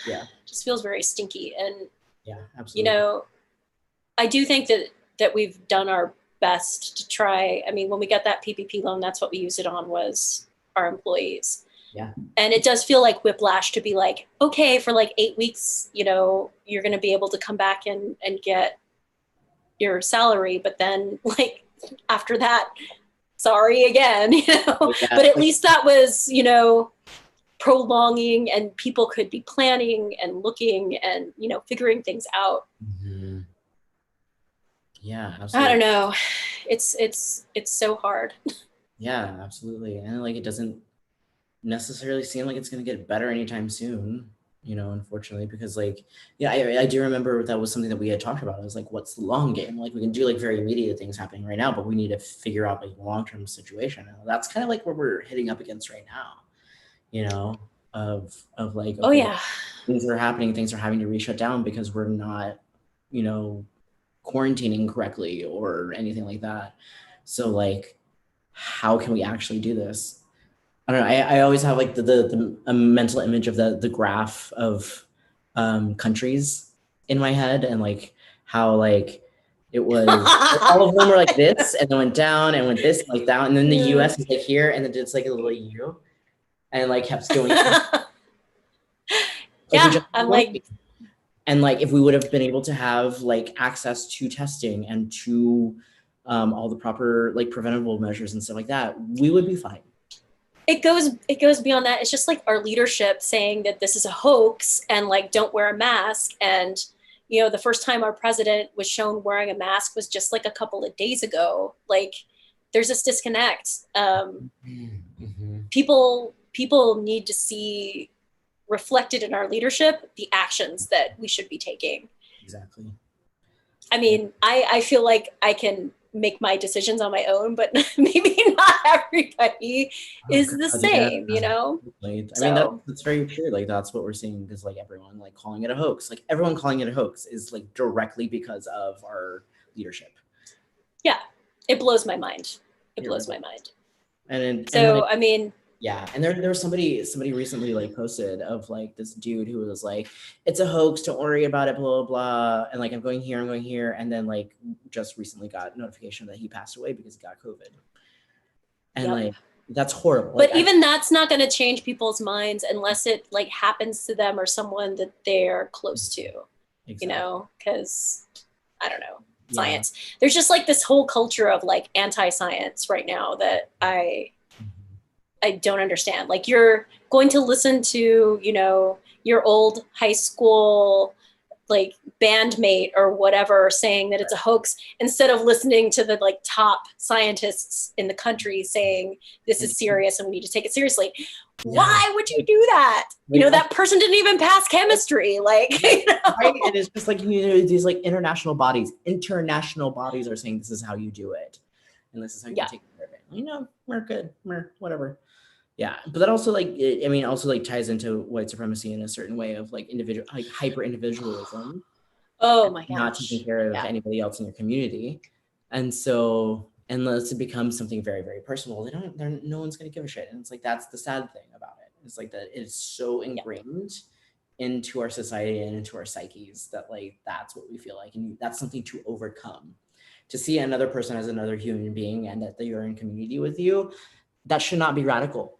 yeah, just feels very stinky. And yeah, you absolutely. know, I do think that we've done our best to try. I mean, when we got that PPP loan, that's what we used it on, was our employees. Yeah. And it does feel like whiplash to be like, okay, for like 8 weeks, you're going to be able to come back and get your salary, but then like after that, sorry again, Yeah. but at least that was, prolonging, and people could be planning and looking and, figuring things out. Mhm. Yeah, I don't absolutely. know. It's so hard. Yeah, absolutely. And like it doesn't necessarily seem like it's going to get better anytime soon, unfortunately, because like, yeah, I do remember that was something that we had talked about. It was like, what's the long game? Like we can do like very immediate things happening right now, but we need to figure out like the long-term situation. And that's kind of like what we're hitting up against right now, of like, Oh okay, yeah. things are happening, things are having to re-shut down because we're not, you know, quarantining correctly or anything like that. So like, how can we actually do this? I don't know. I always have like the a mental image of the graph of countries in my head, and like how like It was all of them were like this, and then went down and went this, like down, and then the US is like here, and then it's like a little U, and like kept going. Yeah, I'm like, and like if we would have been able to have like access to testing and to all the proper like preventable measures and stuff like that, we would be fine. it goes beyond that. It's just like our leadership saying that this is a hoax and like don't wear a mask. And you know, the first time our president was shown wearing a mask was just like a couple of days ago. Like there's this disconnect. People need to see reflected in our leadership the actions that we should be taking. Exactly. I mean, I feel like I can make my decisions on my own, but maybe not everybody is the same, you know? Like, I mean, that's very true. Like, that's what we're seeing, because like everyone like calling it a hoax, like everyone calling it a hoax is like directly because of our leadership. Yeah, it blows my mind. It blows my mind. And so, I mean, yeah, and there was somebody recently like posted of like this dude who was like, it's a hoax, don't worry about it, blah, blah, blah. And like, I'm going here. And then like just recently got notification that he passed away because he got COVID. And like, that's horrible. But like, even that's not going to change people's minds unless it like happens to them or someone that they're close to, you know, because I don't know, science. There's just like this whole culture of like anti-science right now that I don't understand. Like you're going to listen to, you know, your old high school like bandmate or whatever saying that it's a hoax instead of listening to the like top scientists in the country saying this is serious and we need to take it seriously. Why would you do that? You know, that person didn't even pass chemistry. Like, you know? Right? And it's just like, you know, these like international bodies are saying this is how you do it. And this is how you take care of it. You know, we're good. We're whatever. Yeah, but that also like, I mean, also like ties into white supremacy in a certain way of like individual, like hyper individualism. Oh my gosh. Not taking care of anybody else in your community. And so, unless it becomes something very, very personal, no one's going to give a shit. And it's like, that's the sad thing about it. It's like that it's so ingrained into our society and into our psyches that like, that's what we feel like. And that's something to overcome. To see another person as another human being and that you're in community with you, that should not be radical.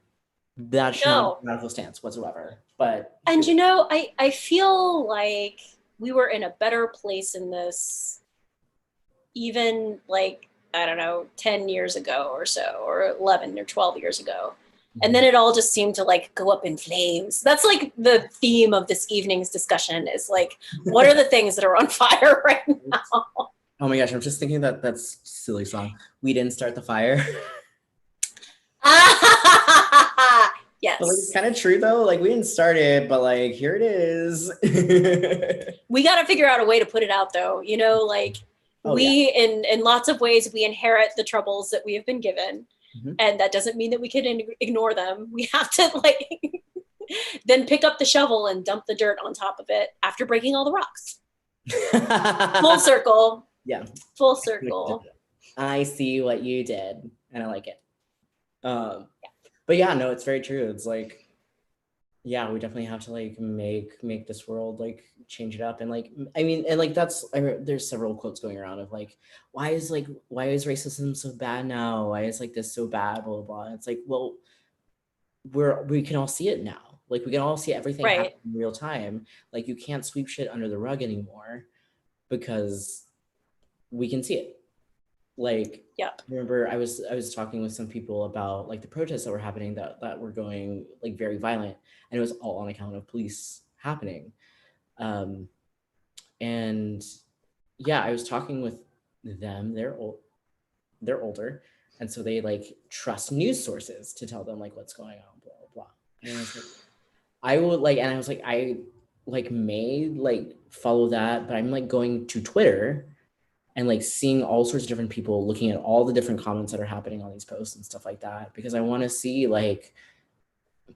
That should not be a radical stance whatsoever. But and you know, I feel like we were in a better place in this even like, I don't know, 10 years ago or so, or 11 or 12 years ago. And then it all just seemed to like go up in flames. That's like the theme of this evening's discussion is like, what are the things that are on fire right now? Oh my gosh, I'm just thinking that's silly song. We didn't start the fire. Yes. But like, it's kind of true though. Like we didn't start it, but like here it is. We got to figure out a way to put it out though. You know, like in lots of ways, we inherit the troubles that we have been given. And that doesn't mean that we can ignore them. We have to like then pick up the shovel and dump the dirt on top of it after breaking all the rocks. Full circle. Yeah. Full circle. I see what you did and I like it. But yeah, no, it's very true. It's like, yeah, we definitely have to like make this world like change it up. And like, I mean, and like there's several quotes going around of like, why is racism so bad now? Why is like this so bad? Blah, blah, blah. And it's like, well, we can all see it now. Like we can all see everything happen in real time. Like you can't sweep shit under the rug anymore because we can see it. Like, I remember I was talking with some people about like the protests that were happening that were going like very violent, and it was all on account of police happening. And yeah, I was talking with them. They're older, and so they like trust news sources to tell them like what's going on, blah blah blah. And I was like, I like may like follow that, but I'm like going to Twitter and like seeing all sorts of different people looking at all the different comments that are happening on these posts and stuff like that, because I want to see like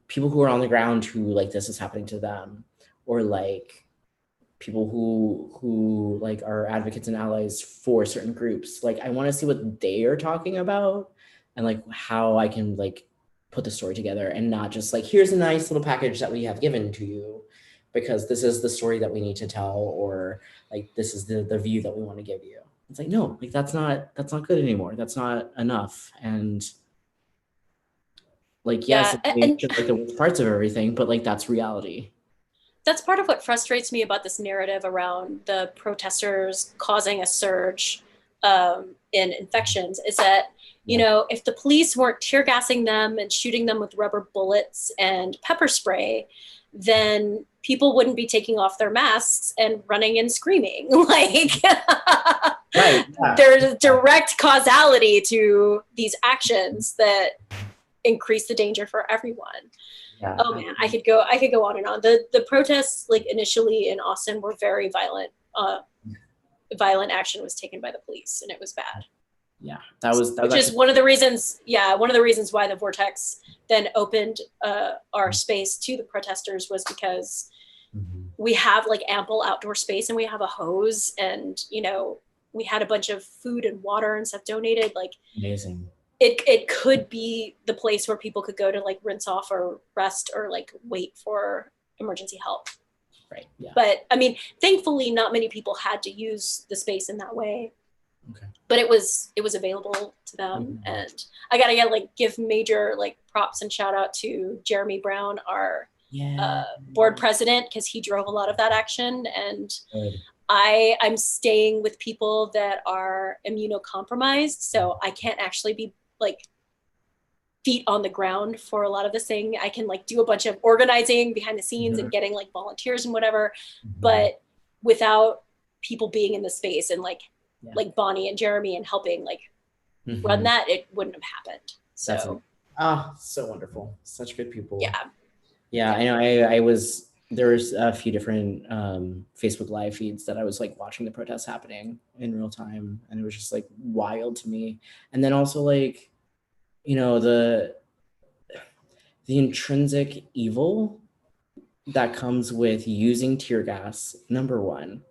people who are on the ground who like this is happening to them, or like people who like are advocates and allies for certain groups. Like I want to see what they are talking about and like how I can like put the story together and not just like, here's a nice little package that we have given to you because this is the story that we need to tell, or like this is the view that we want to give you. It's like, no, like that's not good anymore. That's not enough. And like, yes, Yeah, it's just like the worst parts of everything, but like that's reality. that's part of what frustrates me about this narrative around the protesters causing a surge in infections is that, you Yeah. know, if the police weren't tear gassing them and shooting them with rubber bullets and pepper spray, then people wouldn't be taking off their masks and running and screaming. Like, Right. Yeah. there's a direct causality to these actions that increase the danger for everyone. Yeah. Oh man, I could go on and on. The protests, like initially in Austin, were very violent. Violent action was taken by the police, and it was bad. Yeah. That was Which is actually. one of the reasons. Yeah, one of the reasons why the Vortex then opened our space to the protesters was because Mhm. we have like ample outdoor space, and we have a hose, and you know we had a bunch of food and water and stuff donated. Like Amazing. it could be the place where people could go to like rinse off or rest or like wait for emergency help. Right. Yeah. But I mean, thankfully, not many people had to use the space in that way. Okay. But it was available to them, Mhm. and I gotta like give major like props and shout out to Jeremy Brown, our Yeah. board president, because he drove a lot of that action. And Good. I'm staying with people that are immunocompromised, so I can't actually be like feet on the ground for a lot of this thing. I can like do a bunch of organizing behind the scenes Mhm. and getting like volunteers and whatever, Mhm. but without people being in the space and Yeah. like Bonnie and Jeremy and helping like run Mhm. that, it wouldn't have happened. That's So so wonderful. Such good people. yeah, Yeah, yeah, I know. I was there was a few different Facebook live feeds that I was like watching the protests happening in real time, and it was just like wild to me. And then also like, you know, the intrinsic evil that comes with using tear gas, number one,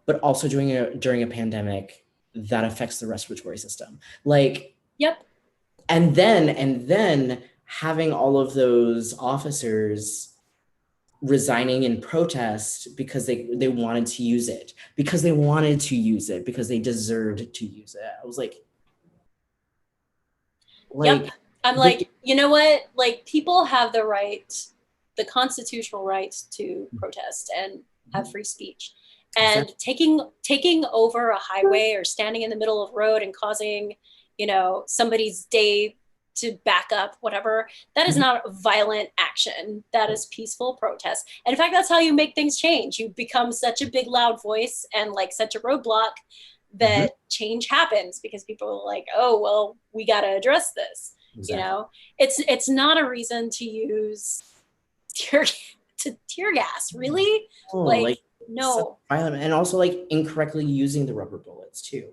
but also during a pandemic that affects the respiratory system. Like, yep, and then having all of those officers resigning in protest because they wanted to use it, because they deserved to use it. I was like yep. like I'm the, like, you know what? Like people have the right, the constitutional right to protest and have free speech. And exactly. taking over a highway or standing in the middle of a road and causing, you know, somebody's day to back up, whatever, that is not violent action. That is peaceful protest. And in fact, that's how you make things change. You become such a big, loud voice and like such a roadblock Mhm. that change happens because people are like, oh, well, we got to address this. You Exactly. know, it's not a reason to use tear tear gas. Really? Oh, Like, like such no, violent, and also like incorrectly using the rubber bullets too.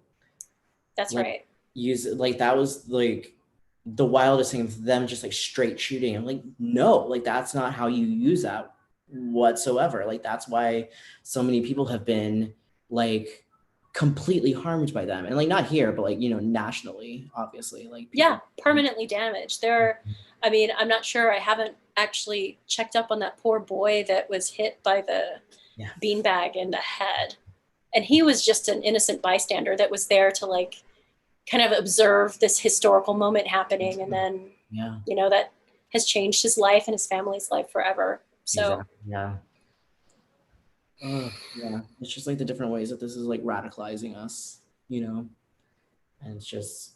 that's Like right. use like that was like the wildest thing of them just like straight shooting. I'm like, no, like that's not how you use that whatsoever. Like that's why so many people have been like completely harmed by them. And like not here, but like, you know, nationally, obviously. Like Yeah, people. permanently damaged. I mean, I'm not sure. I haven't actually checked up on that poor boy that was hit by the Yeah. beanbag in the head. And he was just an innocent bystander that was there to like kind of observe this historical moment happening. And then, Yeah. you know, that has changed his life and his family's life forever. So, Exactly. Yeah. Oh, yeah. It's just like the different ways that this is like radicalizing us, you know? And it's just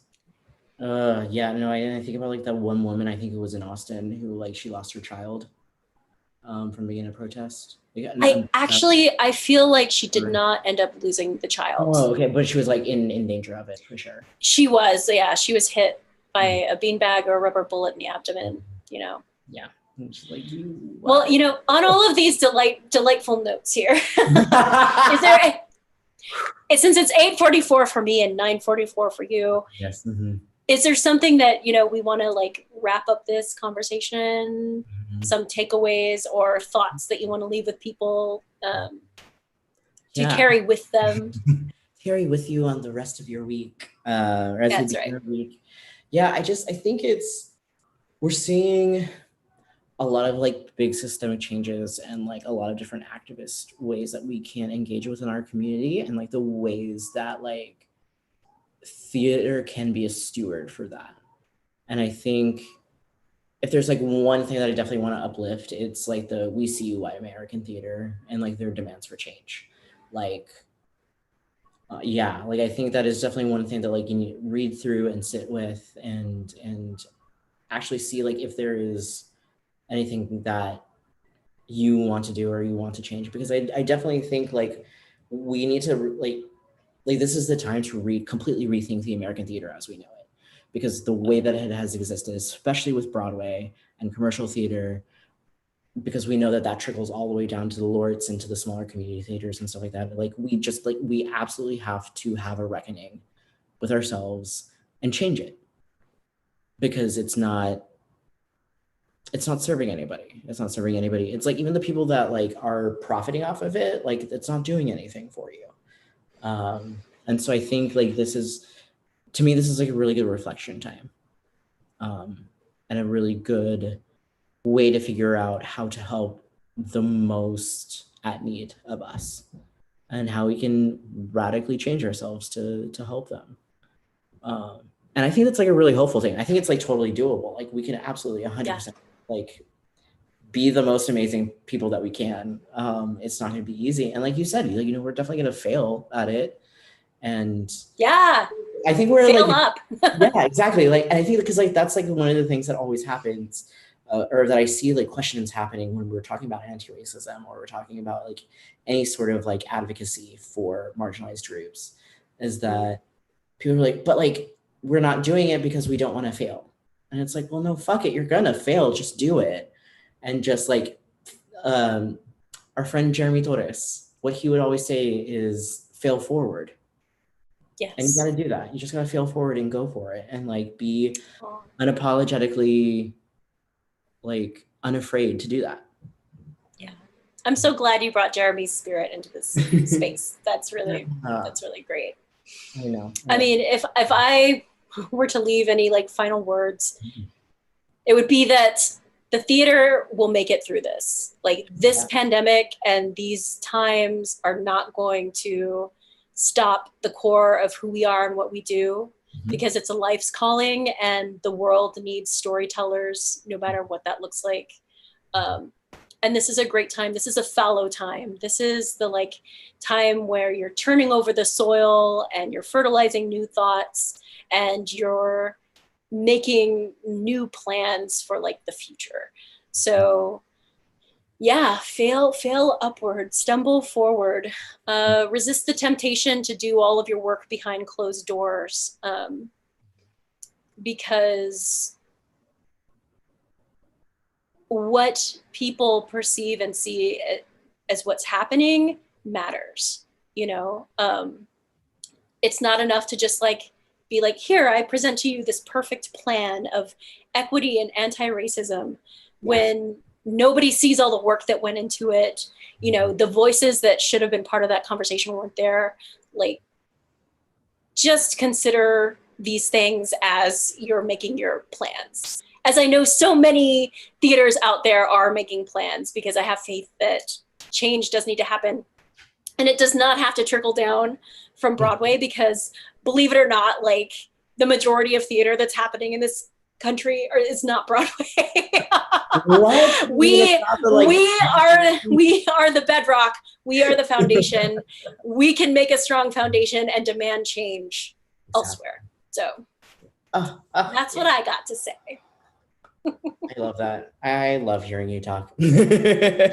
yeah, no, I think about like that one woman, I think it was in Austin, who like she lost her child from being in a protest. Yeah, I feel like she did not end up losing the child. oh, okay, but she was like in danger of it for sure. She was, yeah, she was hit by Mhm. a beanbag or a rubber bullet in the abdomen, you know. Yeah. And she's like, you Well, why? you know, on all of these delightful notes here, is there since it's 8:44 for me and 9:44 for you, Yes. Mhm. is there something that, you know, we want to like wrap up this conversation, Mhm. some takeaways or thoughts that you want to leave with people to Yeah. carry with them? Carry with you on the rest of your week, or as we That's begin right. our week. Yeah, I think we're seeing a lot of like big systemic changes and like a lot of different activist ways that we can engage within our community, and like the ways that like theater can be a steward for that. And I think if there's like one thing that I definitely want to uplift, it's like the We See You White American Theater and like their demands for change. Like, yeah, like I think that is definitely one thing that like you need to read through and sit with and actually see like if there is anything that you want to do or you want to change, because I definitely think like we need to like this is the time to completely rethink the American theater as we know it, because the way that it has existed, especially with Broadway and commercial theater, because we know that that trickles all the way down to the Lorts and to the smaller community theaters and stuff like that. Like we absolutely have to have a reckoning with ourselves and change it, because it's not serving anybody. It's not serving anybody. It's like even the people that like are profiting off of it, like it's not doing anything for you. And so I think like this is, to me, this is like a really good reflection time, and a really good way to figure out how to help the most at need of us, and how we can radically change ourselves to help them. And I think that's like a really hopeful thing. I think it's like totally doable. Like we can absolutely 100% like be the most amazing people that we can. It's not going to be easy, and like you said, like, you know, we're definitely going to fail at it. And yeah, I think we're fail like up. yeah, exactly. Like, and I think because like that's like one of the things that always happens, or that I see like questions happening when we're talking about anti-racism, or we're talking about like any sort of like advocacy for marginalized groups, is that people are like, but like we're not doing it because we don't want to fail. And it's like, well, no, fuck it, you're gonna fail, just do it. And just like our friend Jeremy Torres, what he would always say is fail forward. Yes. And you got to do that. You just got to fail forward and go for it, and like be unapologetically like unafraid to do that. Yeah. I'm so glad you brought Jeremy's spirit into this space. That's really great. I know. I mean, if I were to leave any like final words, it would be that the theater will make it through this. Like this pandemic and these times are not going to stop the core of who we are and what we do, because it's a life's calling, and the world needs storytellers, no matter what that looks like. And this is a great time. This is a fallow time. This is the like time where you're turning over the soil and you're fertilizing new thoughts, and you're making new plans for like the future. So yeah, fail upward, stumble forward, resist the temptation to do all of your work behind closed doors, because what people perceive and see as what's happening matters. You know, it's not enough to just like be like, here, I present to you this perfect plan of equity and anti-racism, when nobody sees all the work that went into it. You know, the voices that should have been part of that conversation weren't there. Like, just consider these things as you're making your plans. As I know so many theaters out there are making plans, because I have faith that change does need to happen. And it does not have to trickle down from Broadway, because believe it or not, like the majority of theater that's happening in this country is not Broadway. What? we are the bedrock. We are the foundation. We can make a strong foundation and demand change elsewhere. So that's what I got to say. I love that. I love hearing you talk. I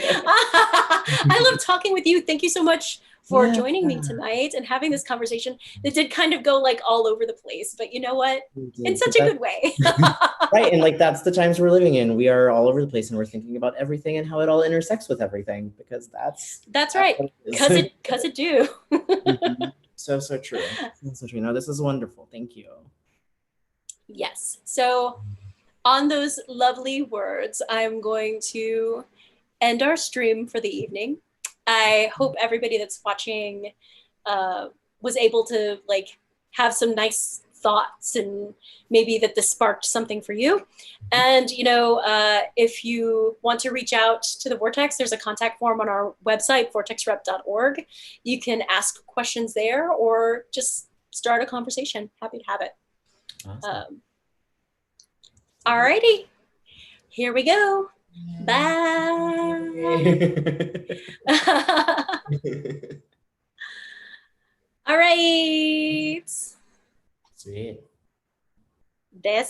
love talking with you. Thank you so much for joining me tonight and having this conversation that did kind of go like all over the place, but you know what? In such a good way. Right. And like, that's the times we're living in. We are all over the place, and we're thinking about everything and how it all intersects with everything, because that's right. Because it do. So true. So true. No, this is wonderful. Thank you. Yes. So on those lovely words, I'm going to end our stream for the evening. I hope everybody that's watching was able to like have some nice thoughts and maybe that this sparked something for you. And, if you want to reach out to the Vortex, there's a contact form on our website, vortexrep.org. You can ask questions there or just start a conversation. Happy to have it. Awesome. All righty. Here we go. Bye. All right. Sweet. That's